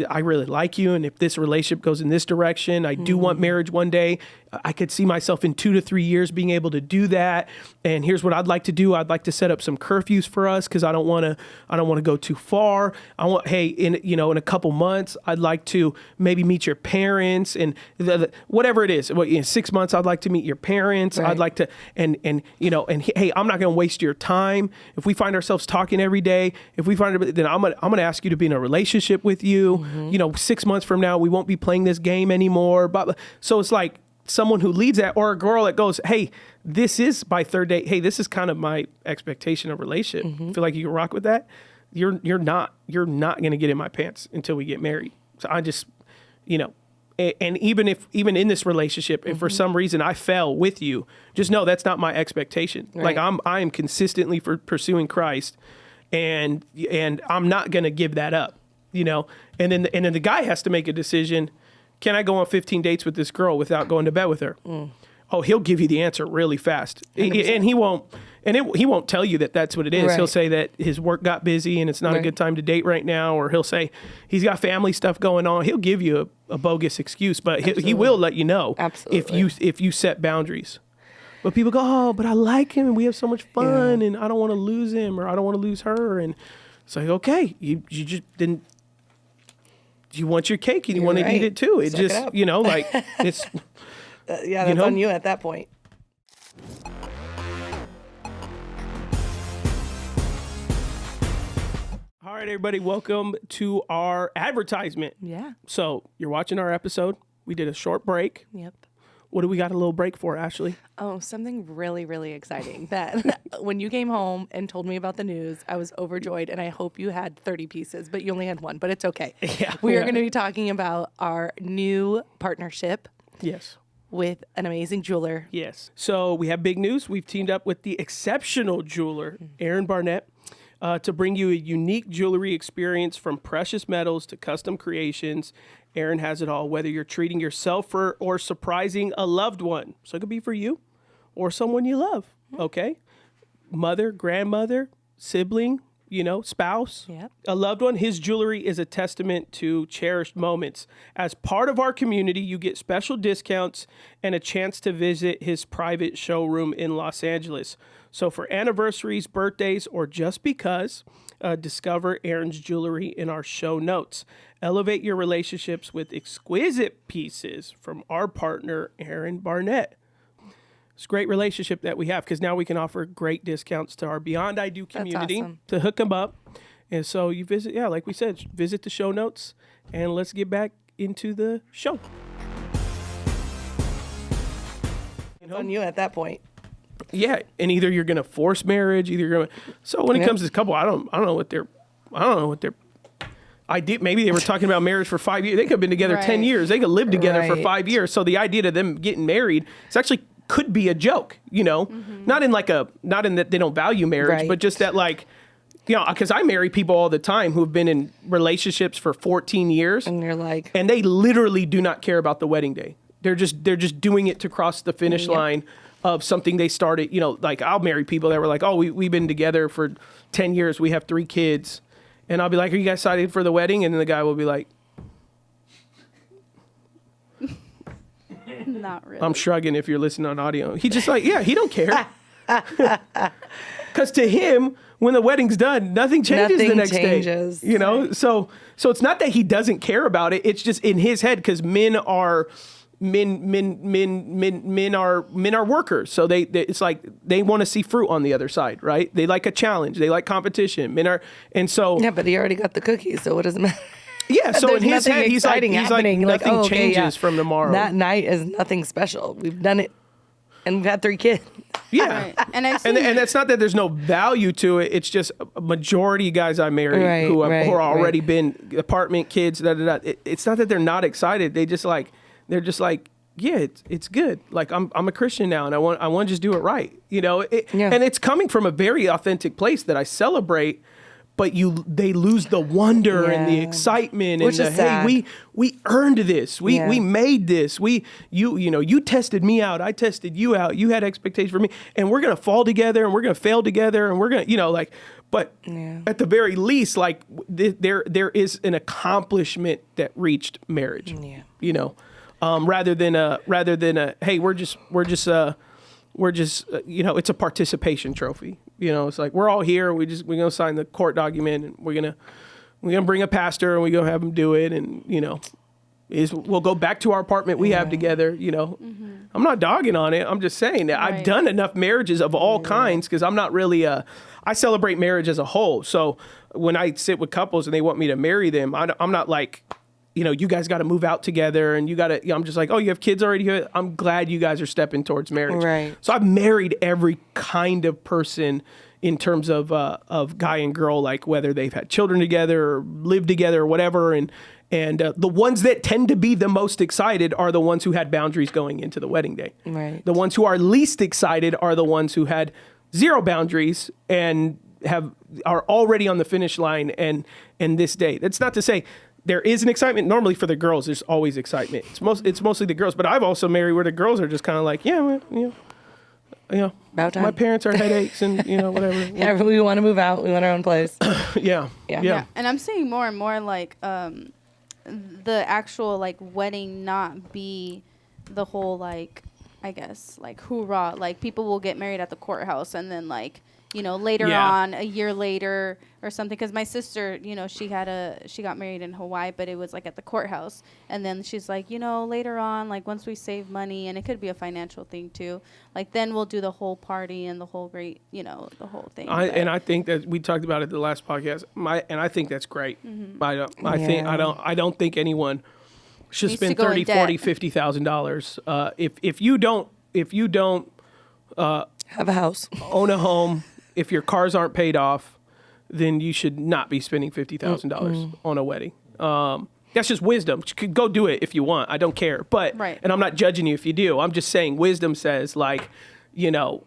I really like you. And if this relationship goes in this direction, I do want marriage one day. I could see myself in 2 to 3 years being able to do that. And here's what I'd like to do. I'd like to set up some curfews for us because I don't want to go too far. I want, hey, in a couple months, I'd like to maybe meet your parents and whatever it is. In 6 months, I'd like to meet your parents. Right. I'd like to, and hey, I'm not going to waste your time. If we find ourselves talking every day, then I'm going to ask you to be in a relationship with you. 6 months from now, we won't be playing this game anymore. But so it's like someone who leads that, or a girl that goes, hey, this is by third date. Hey, this is kind of my expectation of relationship. Feel like you can rock with that? You're not going to get in my pants until we get married. So I just, and even in this relationship, if for some reason I fell with you, just know that's not my expectation. Right. Like I am consistently pursuing Christ, and I'm not going to give that up. And then the guy has to make a decision. Can I go on 15 dates with this girl without going to bed with her? Oh, he'll give you the answer really fast. 100%. And he won't tell you that that's what it is. Right. He'll say that his work got busy and it's not a good time to date right now. Or he'll say he's got family stuff going on. He'll give you a bogus excuse, but he will let you know. Absolutely. If you set boundaries. But people go, oh, but I like him and we have so much fun and I don't want to lose him or I don't want to lose her. And it's like, okay, you just didn't. You want your cake and you want to eat it too. It just, like it's. That's on you at that point. All right, everybody, welcome to our advertisement. Yeah. So you're watching our episode. We did a short break. Yep. What do we got a little break for, Ashley? Oh, something really, really exciting that when you came home and told me about the news, I was overjoyed, and I hope you had 30 pieces, but you only had one, but it's okay. Yeah, we are going to be talking about our new partnership. Yes. With an amazing jeweler. Yes. So we have big news. We've teamed up with the exceptional jeweler, Aaron Barnett, to bring you a unique jewelry experience from precious metals to custom creations. Aaron has it all, whether you're treating yourself or surprising a loved one. So it could be for you or someone you love, okay? Mother, grandmother, sibling, spouse, a loved one. His jewelry is a testament to cherished moments. As part of our community, you get special discounts and a chance to visit his private showroom in Los Angeles. So for anniversaries, birthdays, or just because, discover Aaron's jewelry in our show notes. Elevate your relationships with exquisite pieces from our partner, Aaron Barnett. It's a great relationship that we have because now we can offer great discounts to our Beyond I Do community to hook them up. And so you visit, like we said, visit the show notes and let's get back into the show. It's on you at that point. Yeah, and either you're going to force marriage, either you're going to. So when it comes to this couple, I don't know what their idea. Maybe they were talking about marriage for 5 years. They could have been together 10 years. They could live together for 5 years. So the idea of them getting married, it's actually could be a joke, you know, not in that they don't value marriage, but just that like, you know, because I marry people all the time who have been in relationships for 14 years, and you're like, and they literally do not care about the wedding day. They're just doing it to cross the finish line of something they started. You know, like I'll marry people that were like, oh, we've been together for 10 years. We have 3 kids. And I'll be like, are you guys excited for the wedding? And then the guy will be like, not really. I'm shrugging if you're listening on audio. He just like, yeah, he don't care. Because to him, when the wedding's done, nothing changes the next day. You know, so it's not that he doesn't care about it. It's just in his head because men are workers. So they it's like they want to see fruit on the other side, right? They like a challenge. They like competition. Yeah, but he already got the cookies, so what does it matter? Yeah, so in his head, he's like happening. nothing changes from tomorrow. That night is nothing special. We've done it, and we've had 3 kids. Yeah, right. And that's not that there's no value to it. It's just a majority of guys I marry who are already been apartment kids. It's not that they're not excited. They're just like, yeah, it's good. Like I'm a Christian now, and I want to just do it right. You know, and it's coming from a very authentic place that I celebrate. But they lose the wonder and the excitement, which is sad. Hey, we earned this. We made this. You tested me out. I tested you out. You had expectations for me, and we're gonna fall together, and we're gonna fail together, and we're gonna But at the very least, like there is an accomplishment that reached marriage. Yeah. You know, rather than a hey, we're just you know, it's a participation trophy. You know, it's like we're all here. We're gonna sign the court document, and we're gonna bring a pastor, and we're gonna have him do it, and you know, we'll go back to our apartment we have together. You know, I'm not dogging on it. I'm just saying that I've done enough marriages of all kinds because I'm not really I celebrate marriage as a whole. So when I sit with couples and they want me to marry them, I'm not like, you know, you guys got to move out together and you got to, I'm just like, oh, you have kids already? I'm glad you guys are stepping towards marriage. Right. So I've married every kind of person in terms of guy and girl, like whether they've had children together or lived together or whatever. And the ones that tend to be the most excited are the ones who had boundaries going into the wedding day. Right. The ones who are least excited are the ones who had 0 boundaries and are already on the finish line and this day. That's not to say there is an excitement. Normally for the girls, there's always excitement. It's mostly the girls, but I've also married where the girls are just kind of like, yeah, well, you know, about time. My parents are headaches and, you know, whatever. Yeah, we want to move out. We want our own place. Yeah. And I'm seeing more and more like the actual like wedding not be the whole like, I guess, like hoorah. Like people will get married at the courthouse and then like, you know, later on, a year later or something. Because my sister, you know, she got married in Hawaii, but it was like at the courthouse. And then she's like, you know, later on, like once we save money, and it could be a financial thing too, like then we'll do the whole party and the whole great, you know, the whole thing. I think that we talked about it the last podcast. And I think that's great. Mm-hmm. I don't think anyone should spend $30,000, $40,000, $50,000. If you don't have a house, own a home. If your cars aren't paid off, then you should not be spending $50,000 on a wedding. That's just wisdom. You could go do it if you want. I don't care. But and I'm not judging you if you do. I'm just saying wisdom says like, you know,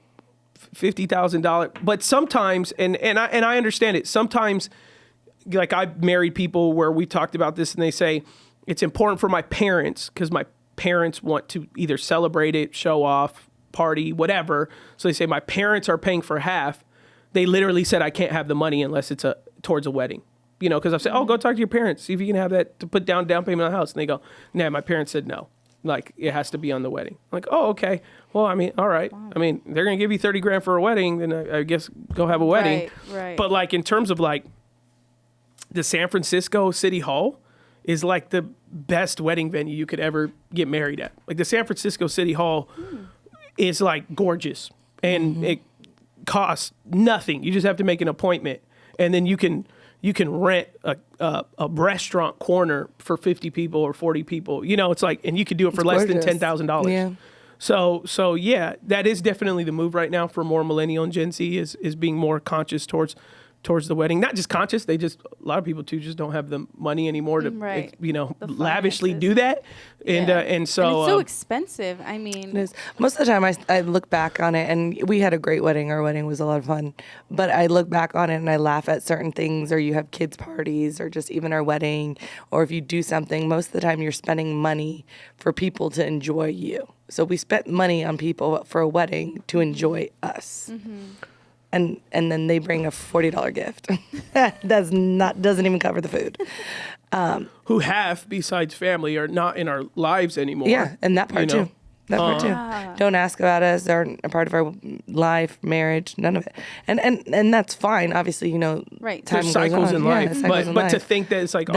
$50,000. But sometimes, and I understand it. Sometimes, like I've married people where we talked about this, and they say it's important for my parents because my parents want to either celebrate it, show off, party, whatever. So they say my parents are paying for half. They literally said I can't have the money unless it's towards a wedding. You know, because I've said, oh, go talk to your parents, see if you can have that to put down payment on the house. And they go, nah, my parents said no. Like it has to be on the wedding. I'm like, oh, okay. Well, I mean, all right. I mean, they're gonna give you $30,000 for a wedding, then I guess go have a wedding. Right. But like in terms of like the San Francisco City Hall is like the best wedding venue you could ever get married at. Like the San Francisco City Hall is like gorgeous, and it costs nothing. You just have to make an appointment, and then you can rent a restaurant corner for 50 people or 40 people. You know, it's like, and you could do it for less than $10,000. Yeah. So yeah, that is definitely the move right now for more millennial and Gen Z is being more conscious towards the wedding. Not just conscious, a lot of people too just don't have the money anymore to lavishly do that. And so and it's so expensive. I mean, it is. Most of the time I look back on it, and we had a great wedding. Our wedding was a lot of fun. But I look back on it and I laugh at certain things, or you have kids' parties, or just even our wedding, or if you do something, most of the time you're spending money for people to enjoy you. So we spent money on people for a wedding to enjoy us. And then they bring a $40 gift. Doesn't even cover the food. who have, besides family, are not in our lives anymore. Yeah, and that part too. That part too. Don't ask about us. They aren't a part of our life, marriage, none of it. And that's fine. Obviously, right. Time There's cycles goes on. in life. But to think that it's like,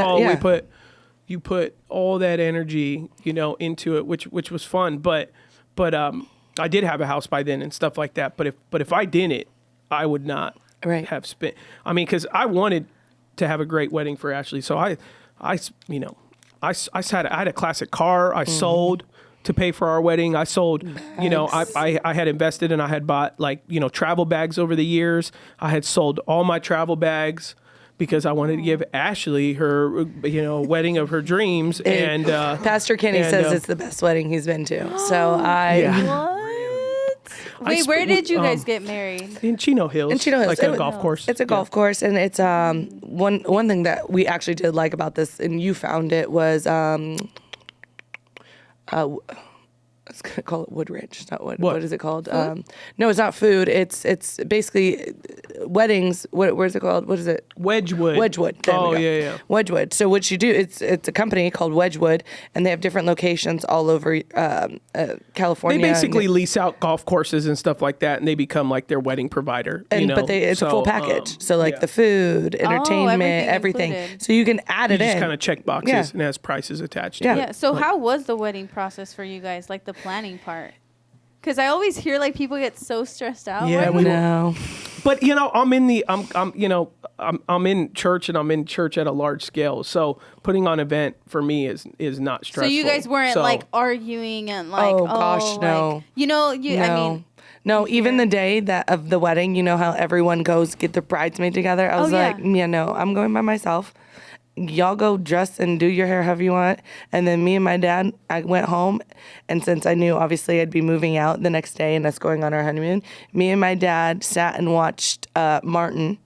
you put all that energy, into it, which was fun. But I did have a house by then and stuff like that. But if I didn't, I would not have spent. I mean, because I wanted to have a great wedding for Ashley. So I had a classic car. I sold to pay for our wedding. I sold, I had invested and I had bought travel bags over the years. I had sold all my travel bags because I wanted to give Ashley her, wedding of her dreams. And Pastor Kenny says it's the best wedding he's been to. So What? Wait, where did you guys get married? In Chino Hills. In Chino Hills. Like a golf course. It's a golf course, and it's one thing that we actually did like about this, and you found it, was let's call it Woodridge. It's not wood. What is it called? No, it's not food. It's basically weddings. Where's it called? What is it? Wedgwood. Wedgwood. There we go. Yeah. Wedgwood. So what you do, it's a company called Wedgwood, and they have different locations all over California. They basically lease out golf courses and stuff like that, and they become like their wedding provider. But it's a full package. So the food, entertainment, everything. Included. So you can add it in. You just kind of check boxes and it has prices attached to it. Yeah. So how was the wedding process for you guys? Like the planning part, because I always hear people get so stressed out. Yeah, we know. But I'm in church, and I'm in church at a large scale. So putting on an event for me is not stressful. So you guys weren't arguing and no. No, even the day of the wedding, how everyone goes get their bridesmaid together. I was I'm going by myself. Y'all go dress and do your hair however you want. And then me and my dad, I went home. And since I knew, obviously, I'd be moving out the next day and us going on our honeymoon, me and my dad sat and watched Martin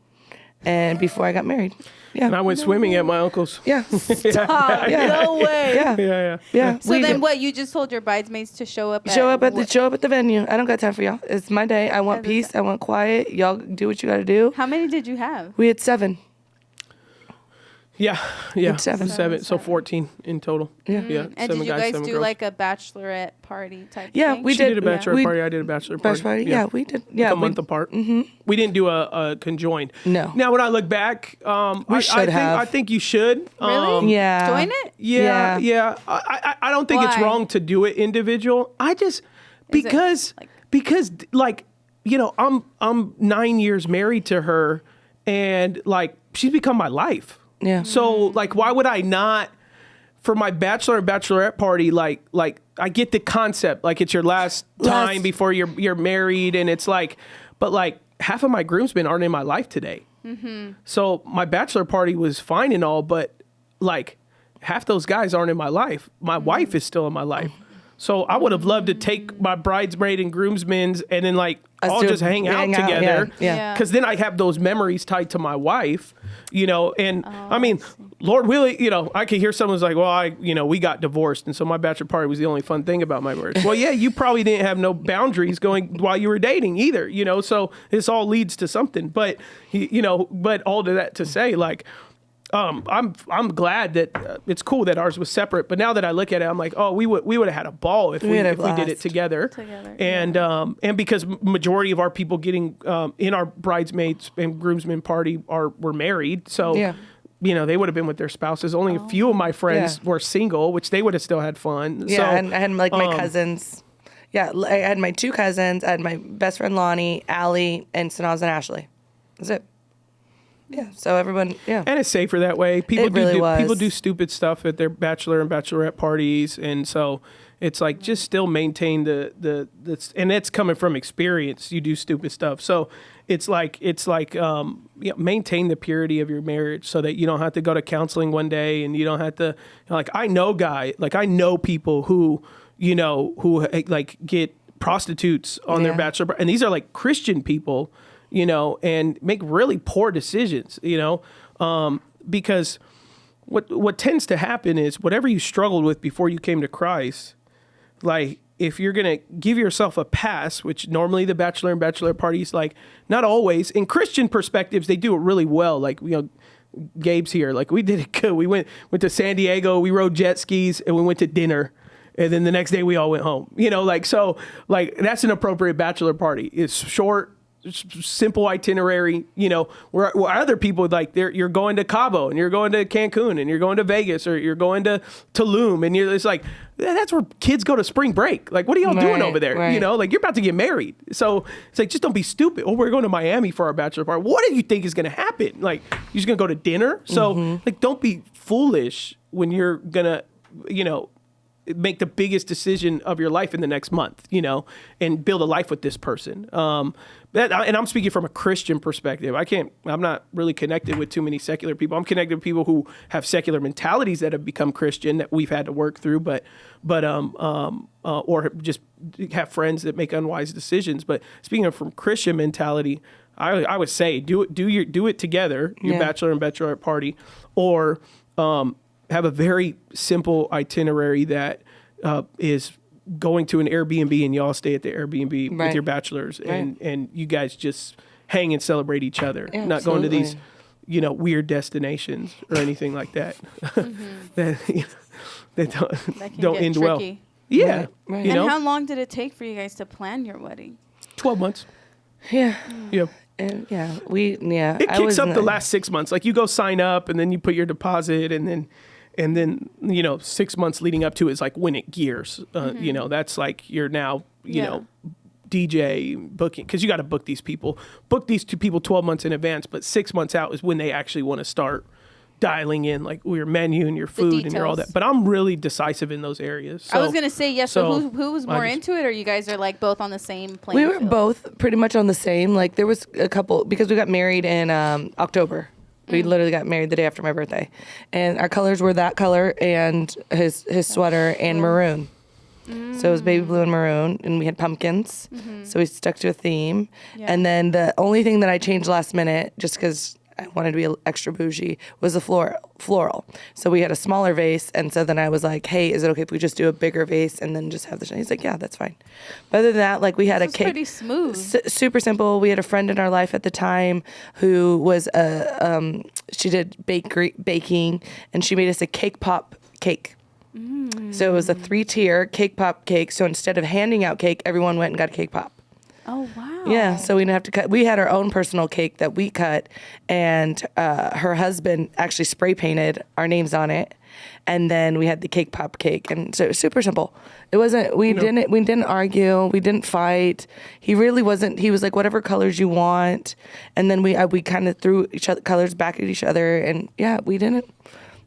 and before I got married. Yeah. And I went swimming at my uncle's. Yeah. Stop. No way. Yeah. So then what? You just told your bridesmaids to show up at the venue. I don't got time for y'all. It's my day. I want peace. I want quiet. Y'all do what you got to do. How many did you have? We had 7. Yeah. Seven. So 14 in total. Yeah. And did you guys do girls. Like a bachelorette party type thing? We did. She did a bachelorette party. I did a bachelor party. Yeah, we did. Yeah, like a month apart. Mm-hmm. We didn't do a conjoined. No. Now, when I look back, I think you should. Really? Yeah. Join it? Yeah. I don't think it's wrong to do it individual. I just because I'm 9 years married to her, and she's become my life. Yeah. So why would I not, for my bachelor and bachelorette party, I get the concept, it's your last time before you're married, and it's but half of my groomsmen aren't in my life today. Mm-hmm. So my bachelor party was fine and all, but half those guys aren't in my life. My wife is still in my life. So I would have loved to take my bridesmaid and groomsmen's and then all just hang out together. Yeah. Because then I have those memories tied to my wife, and I mean, Lord willing, I could hear someone's like, well, we got divorced. And so my bachelor party was the only fun thing about my marriage. Well, yeah, you probably didn't have no boundaries going while you were dating either, so this all leads to something. But, but all to that to say, I'm glad that it's cool that ours was separate, but now that I look at it, I'm like, oh, we would have had a ball if we did it together. And because majority of our people getting in our bridesmaids and groomsmen party were married, so they would have been with their spouses. Only a few of my friends were single, which they would have still had fun. Yeah, so, and I had my cousins. Yeah, I had my 2 cousins. I had my best friend Lonnie, Allie, and Sanaz and Ashley. That's it. Yeah. So everyone, yeah. And it's safer that way. People was. do stupid stuff at their bachelor and bachelorette parties, and so it's like just still maintain the and it's coming from experience. You do stupid stuff, so it's like maintain the purity of your marriage so that you don't have to go to counseling one day, and you don't have to I know people who like get prostitutes on their bachelor, and these are like Christian people, and make really poor decisions, because what tends to happen is whatever you struggled with before you came to Christ, like if you're going to give yourself a pass, which normally the bachelor and bachelorette parties, like not always, in Christian perspectives, they do it really well. Like, Gabe's here, like we did it good. We went to San Diego, we rode jet skis, and we went to dinner. And then the next day we all went home, so that's an appropriate bachelor party. It's short, simple itinerary, where other people you're going to Cabo and you're going to Cancun and you're going to Vegas or you're going to Tulum, and it's like, that's where kids go to spring break. Like, what are y'all doing over there? Right. You're about to get married. So it's like, just don't be stupid. Oh, we're going to Miami for our bachelor party. What do you think is going to happen? Like, you're just going to go to dinner? So don't be foolish when you're going to, make the biggest decision of your life in the next month, and build a life with this person. And I'm speaking from a Christian perspective. I'm not really connected with too many secular people. I'm connected with people who have secular mentalities that have become Christian that we've had to work through, or just have friends that make unwise decisions. But speaking of from Christian mentality, I would say do it together, your bachelor and bachelorette party, or have a very simple itinerary that is going to an Airbnb, and y'all stay at the Airbnb with your bachelors, and you guys just hang and celebrate each other, not going to these weird destinations or anything like that that don't end tricky. well. Yeah. Right. And how long did it take for you guys to plan your wedding? 12 months. Yeah. Yeah. And It kicks up the last 6 months. Like, you go sign up, and then you put your deposit, and then 6 months leading up to it is like when it gears. That's like you're now DJ booking, because you got to book these two people 12 months in advance, but 6 months out is when they actually want to start dialing in like your menu and your food and your all that. But I'm really decisive in those areas. So, I was gonna say yes. So who was more into it, or you guys are like both on the same plane? We were both pretty much on the same. Like, there was a couple, because we got married in October. We literally got married the day after my birthday, and our colors were that color and his sweater and maroon. So it was baby blue and maroon, and we had pumpkins. So we stuck to a theme. Yeah. And then the only thing that I changed last minute, just because I wanted to be extra bougie, was the floral. So we had a smaller vase, and so then I was like, hey, is it okay if we just do a bigger vase and then just have the shine? He's like, yeah, that's fine. But other than that, like, we had a cake. Pretty smooth. Super simple. We had a friend in our life at the time who was she did baking, and she made us a cake pop cake. So it was a 3-tier cake pop cake. So instead of handing out cake, everyone went and got a cake pop. Oh, wow. Yeah, so we didn't have to cut. We had our own personal cake that we cut, and her husband actually spray painted our names on it, and then we had the cake pop cake, and so it was super simple. It wasn't. We didn't argue. We didn't fight. He really wasn't. He was like, whatever colors you want, and then we kind of threw each other colors back at each other, and we didn't.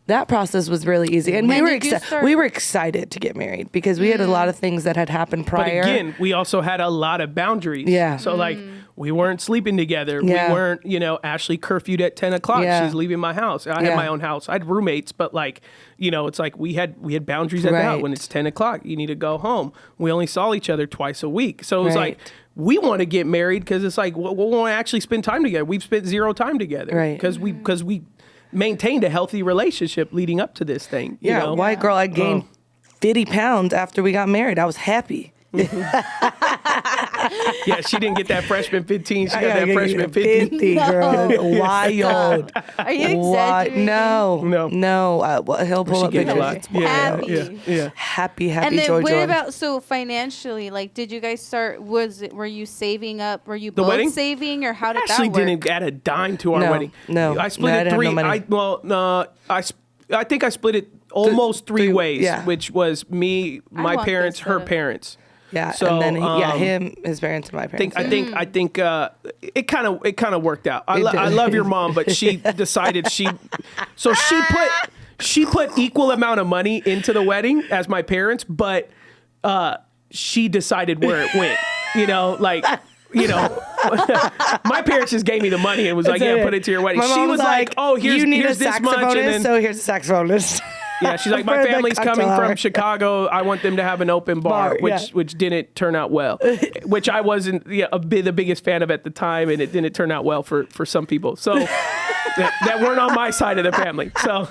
That process was really easy, and we were excited to get married because we had a lot of things that had happened prior. But again, we also had a lot of boundaries. Yeah. So like, we weren't sleeping together. Yeah. We weren't, Ashley curfewed at 10 o'clock. Yeah. She's leaving my house. I had my own house. I had roommates, but like, it's like we had boundaries at that. When it's 10 o'clock, you need to go home. We only saw each other twice a week, so it was like, we want to get married because it's like we want to actually spend time together. We've spent zero time together, right? Because we maintained a healthy relationship leading up to this thing. White girl, I gained 50 pounds after we got married. I was happy. Yeah, she didn't get that freshman 15. She got that freshman 50. Girl. Wild. Are you exaggerating? No. He'll pull up pictures. Happy, and then joy. What about, so financially, like, did you guys start, were you saving up? Were you both wedding? saving, or how did that Actually work? didn't add a dime to our wedding. No. I split it 3. I think I split it almost 3 ways, which was me, my parents, her parents. Yeah. So, and then his parents and my parents. I think it kind of worked out. I love your mom, but she decided she put equal amount of money into the wedding as my parents, but she decided where it went. My parents just gave me the money and was like, "Yeah, put it to your wedding." She was like, "Oh, here's this much," and then so here's a saxophonist. Yeah, she's like, my family's coming from Chicago. I want them to have an open bar, which didn't turn out well, which I wasn't the biggest fan of at the time, and it didn't turn out well for some people. So that weren't on my side of the family. So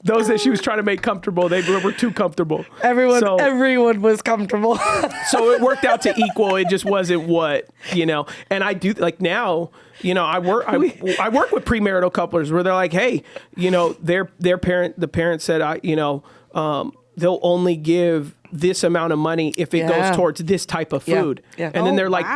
those that she was trying to make comfortable, they were too comfortable. Everyone was comfortable. So it worked out to equal. It just wasn't and I do like now. I work with premarital couplers where they're like, hey, the parent said, they'll only give this amount of money if it goes towards this type of food. Yeah. And then they're like,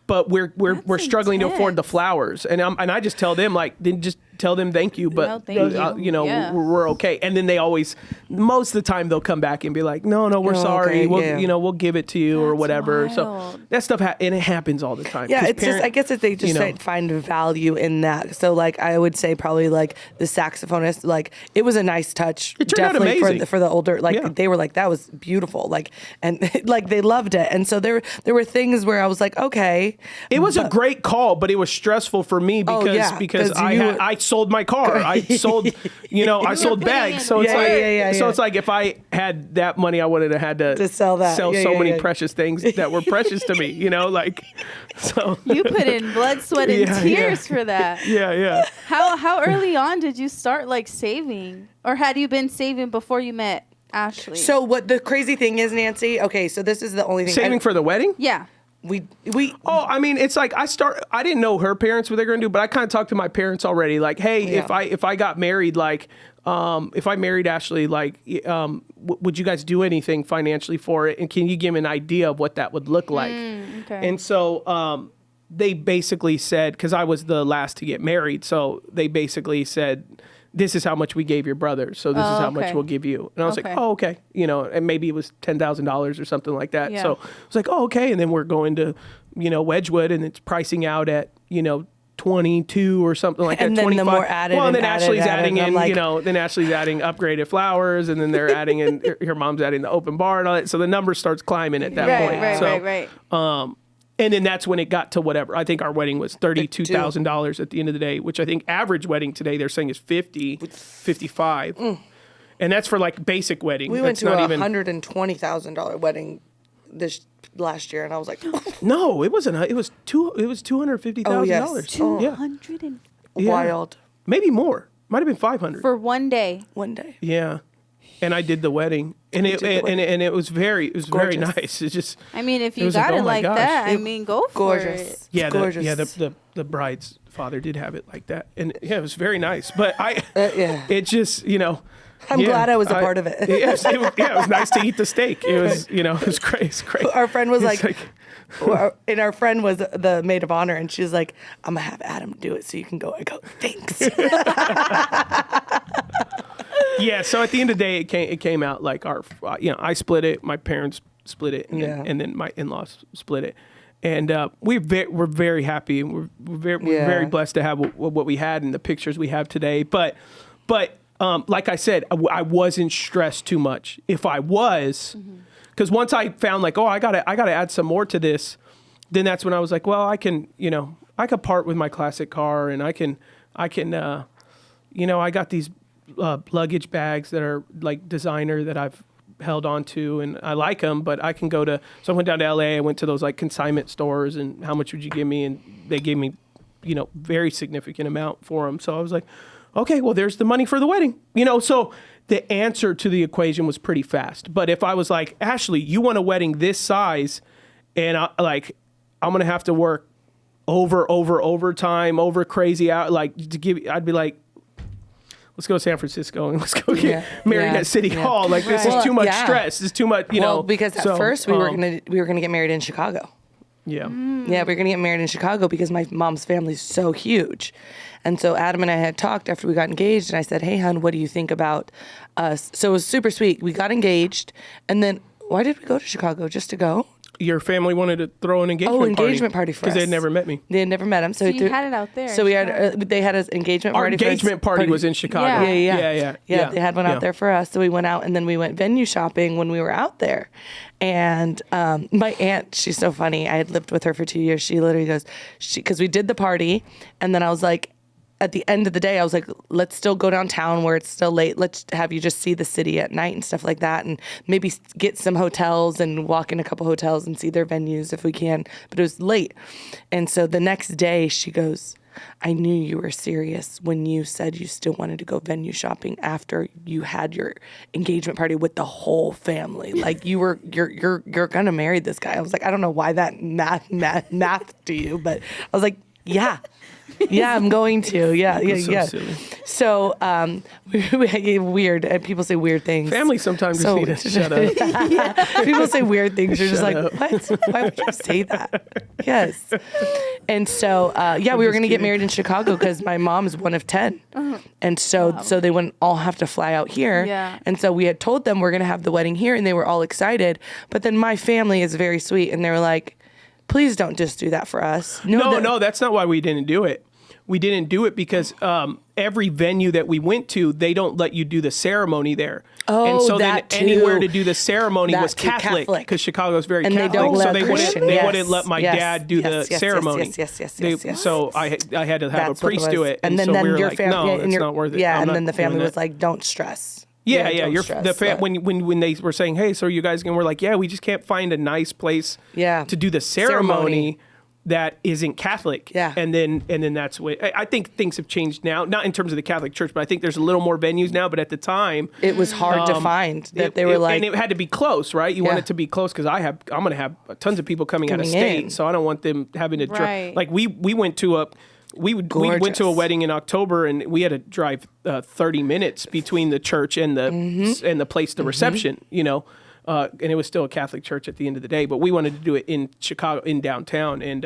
but we're struggling to afford the flowers. And I just tell them then just tell them thank you, but we're okay. And then they always, most of the time they'll come back and be like, no, we're sorry. Okay, we'll give it to you or whatever. Wild. So that stuff, and it happens all the time. Yeah. It's just, I guess if they just find value in that. So like, I would say probably like the saxophonist, like it was a nice touch. It turned out amazing. For the older, they were like, that was beautiful. Like, and like they loved it. And so there were things where I was like, okay. It was a great call, but it was stressful for me because I sold my car. I sold, I sold bags. So it's so it's like if I had that money, I would have had to sell many precious things that were precious to me. So you put in blood, sweat, and tears for that. Yeah. How early on did you start like saving, or had you been saving before you met Ashley? So what the crazy thing is, Nancy? Okay, so this is the only thing. Saving for the wedding? Yeah. It's like I didn't know her parents what they're going to do, but I kind of talked to my parents already. Like, hey, if I got married, like, if I married Ashley, like, would you guys do anything financially for it? And can you give me an idea of what that would look like? Okay. And so, they basically said, because I was the last to get married, so they basically said, this is how much we gave your brother, so this is how much we'll give you. And I was like, oh, okay. And maybe it was $10,000 or something like that. Yeah. So I was like, oh, okay. And then we're going to, Wedgwood, and it's pricing out at, 22 or something like that. And then 25. the more added. Well, and then added, Ashley's added, adding in, like, then Ashley's adding upgraded flowers, and then they're adding in, her mom's adding the open bar and all that. So the number starts climbing at that point. Right. And then that's when it got to whatever. I think our wedding was $32,000 at the end of the day, which I think average wedding today they're saying is $55. And that's for like basic wedding. We went to a $120,000 wedding this last year, and I was like, no, it wasn't. It was $250,000. Oh, yes. $200. Wild. Maybe more. Might have been $500 for one day. Yeah. And I did the wedding, and it was very nice. It's just, I mean, if you got it like that, go for it. Yeah, gorgeous. The bride's father did have it like that, and it was very nice. But it just, I'm glad I was a part of it. It was nice to eat the steak. It was, it was great. It's great. Our friend was and our friend was the maid of honor, and she was like, I'm gonna have Adam do it so you can go. I go, thanks. Yeah, so at the end of the day, it came out like I split it, my parents split it, and then my in-laws split it, and we're very happy, and we're very blessed to have what we had and the pictures we have today. But like I said, I wasn't stressed too much. If I was, because once I found like, I gotta add some more to this, then that's when I was like, well, I could part with my classic car, and I can I got these luggage bags that are like designer that I've held on to, and I like them, but I can go to, so I went down to LA, I went to those like consignment stores, and how much would you give me? And they gave me, very significant amount for them. So I was like, okay, well, there's the money for the wedding, so the answer to the equation was pretty fast. But if I was like, Ashley, you want a wedding this size, and I'm going to have to work overtime, over crazy out, I'd be like, let's go to San Francisco and let's go get married at City Hall. Like, this is too much stress. This is too much, because at first we were gonna get married in Chicago. Yeah. Yeah, we're going to get married in Chicago because my mom's family's so huge. And so Adam and I had talked after we got engaged, and I said, hey, hon, what do you think about us? So it was super sweet. We got engaged, and then why did we go to Chicago? Just to go? Your family wanted to throw an engagement party for us. because they had never met me. They had never met him. So you had it out there. So we had, they had an engagement Our party. engagement party was in Chicago. Yeah. Yeah, they had one out there for us. So we went out, and then we went venue shopping when we were out there. And my aunt, she's so funny. I had lived with her for 2 years. She literally goes, because we did the party, and then I was like, at the end of the day, I was like, let's still go downtown where it's still late. Let's have you just see the city at night and stuff like that, and maybe get some hotels and walk in a couple hotels and see their venues if we can. But it was late. And so the next day she goes, I knew you were serious when you said you still wanted to go venue shopping after you had your engagement party with the whole family. Like you're gonna marry this guy. I was like, I don't know why that math to you, but I was like, yeah. Yeah, I'm going to. Yeah. Silly. So, weird. And people say weird things. Family sometimes just need to shut up. People say weird things. You're just Shut like, up. what? Why would you say that? Yes. And so, we were going to get married in Chicago because my mom's one of 10. And so they wouldn't all have to fly out here. Yeah. And so we had told them we're going to have the wedding here, and they were all excited. But then my family is very sweet, and they were like, please don't just do that for us. No, that's not why we didn't do it. We didn't do it because every venue that we went to, they don't let you do the ceremony there. Oh, and so that then too. anywhere to do the ceremony That was too, Catholic because Chicago's very And Catholic. they don't let so Christian. they wouldn't let my Yes, dad do the ceremony. Yes. So I had to have That's a priest what do it. And then so we were your like, family, no, it's not worth it. Yeah, I'm and not then the family doing was that. like, don't stress. Yeah. Don't stress, When they were saying, hey, so are you guys going? We're like, yeah, we just can't find a nice place to do the ceremony that isn't Catholic. Yeah. And then that's what I think things have changed now, not in terms of the Catholic Church, but I think there's a little more venues now. But at the time, it was hard to find that they were like, and it had to be close, right? You want it to be close because I'm going to have tons of people coming out of state, in. so I don't want them having to drive. Right. Like we went to a. We went to a Gorgeous. wedding in October, and we had to drive 30 minutes between the church and the place, the reception. You know, and it was still a Catholic church at the end of the day. But we wanted to do it in Chicago, in downtown, and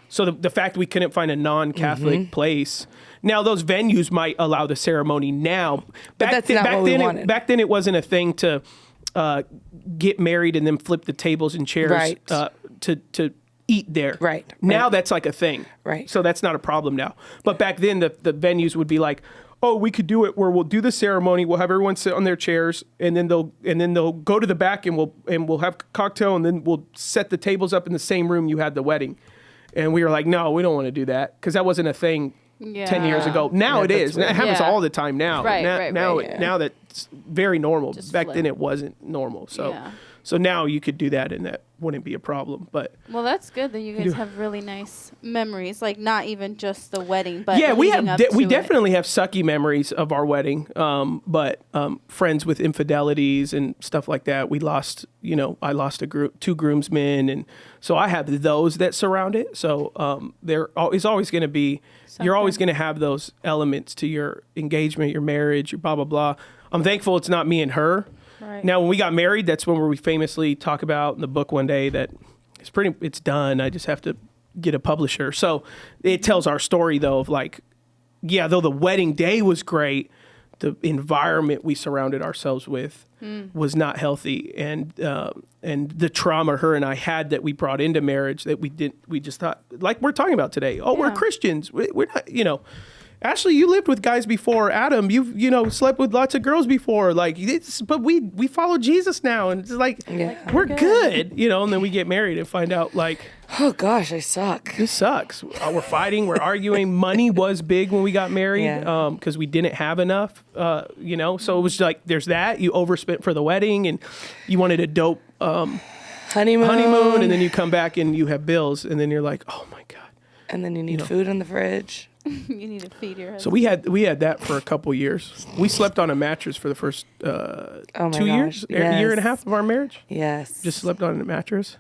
so the fact we couldn't find a non-Catholic place. Now those venues might allow the ceremony now. But that's not what we wanted. Back then, it wasn't a thing to get married and then flip the tables and chairs Right. To eat there. Right. Now that's like a thing. Right. So that's not a problem now. But back then the venues would be like, oh, we could do it where we'll do the ceremony, we'll have everyone sit on their chairs, and then they'll go to the back and we'll have cocktail, and then we'll set the tables up in the same room you had the wedding. And we were like, no, we don't want to do that because that wasn't a thing 10 years ago. Now it is. It happens all the time now. Right, now right. Now that's very normal. Just Back flip. then it wasn't normal. So Yeah. so now you could do that and that wouldn't be a problem. But Well, that's good that you guys have really nice memories. Like not even just the wedding, but yeah, we leading have up to we it. definitely have sucky memories of our wedding. But friends with infidelities and stuff like that. We lost, I lost two groomsmen, and so I have those that surround it. So there is always going to be. You're always going to have those elements to your engagement, your marriage, your blah blah blah. I'm thankful it's not me and her. Right. Now, when we got married, that's when we famously talk about in the book one day that it's done. I just have to get a publisher. So it tells our story though of like, yeah, though the wedding day was great, the environment we surrounded ourselves with was not healthy, and the trauma her and I had that we brought into marriage that we just thought, like we're talking about today. Oh, we're Christians. We're not, Ashley, you lived with guys before. Adam, you've slept with lots of girls before. Like, but we follow Jesus now, and it's like we're good. And then we get married and find out like, oh gosh, I suck. this sucks. We're fighting, we're arguing. Money was big when we got married because we didn't have enough. So it was like there's that. You overspent for the wedding, and you wanted a dope honeymoon, and then you come back and you have bills, and then you're like, oh my god. And then you need food in the fridge. You need to feed your husband. So we had that for a couple years. We slept on a mattress for the first 2 years, a year and a half of our marriage. Yes. Just slept on a mattress,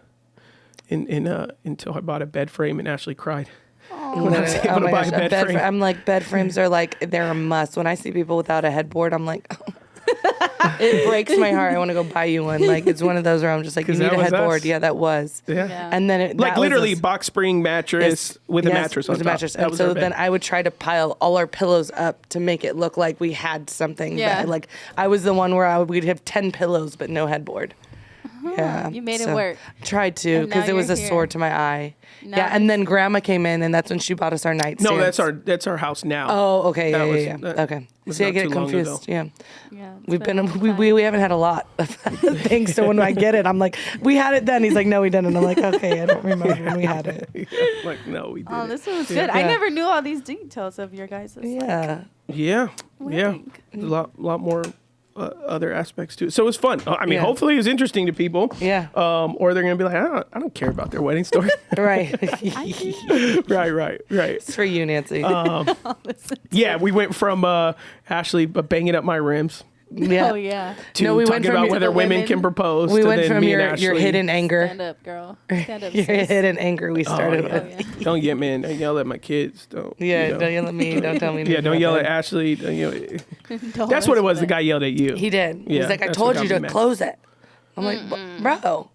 until I bought a bed frame, and Ashley cried when I was able to buy a bed frame. I'm like, bed frames are like, they're a must. When I see people without a headboard, I'm like, It breaks my heart. I want to go buy you one. Like, it's one of those where I'm just like, you need a headboard. Us. Yeah, that was. Yeah. And then like literally box spring mattress with a mattress on top. Mattress. And so then I would try to pile all our pillows up to make it look like we had something. Yeah. Like I was the one where we'd have 10 pillows but no headboard. Yeah, you made it work. Tried to because it was a sword to my eye. Yeah, and then Grandma came in, and that's when she bought us our nightstand. No, that's our house now. Oh, okay, yeah. Okay, see, I get it confused. Yeah, we've been we haven't had a lot of things. So when I get it, I'm like, we had it then. He's like, no, we didn't. I'm like, okay, I don't remember when we had it. Like, no, we didn't. Oh, this was good. I never knew all these details of your guys' Yeah. Yeah. A lot more. Other aspects too. So it was fun. I mean, hopefully it was interesting to people. Yeah. Or they're gonna be like, I don't care about their wedding story. Right. Right. It's for you, Nancy. Yeah, we went from Ashley banging up my rims. Yeah. Oh yeah. To we talking about whether women can propose. We went from your hidden anger. Stand up, girl. Stand up. Your hidden anger. We started with. Don't get me. Don't yell at my kids. Don't. Yeah. Don't yell at me. Don't tell me. Don't yell at Ashley. That's what it was. The guy yelled at you. He did. He's like, I told you to close it. I'm like, bro.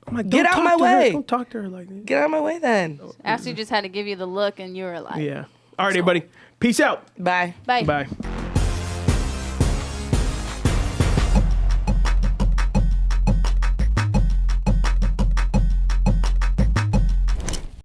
I'm like, get out my way. Don't talk to her like that. Get out of my way then. Ashley just had to give you the look, and you were like, yeah. All right, everybody. Peace out. Bye. Bye. Bye.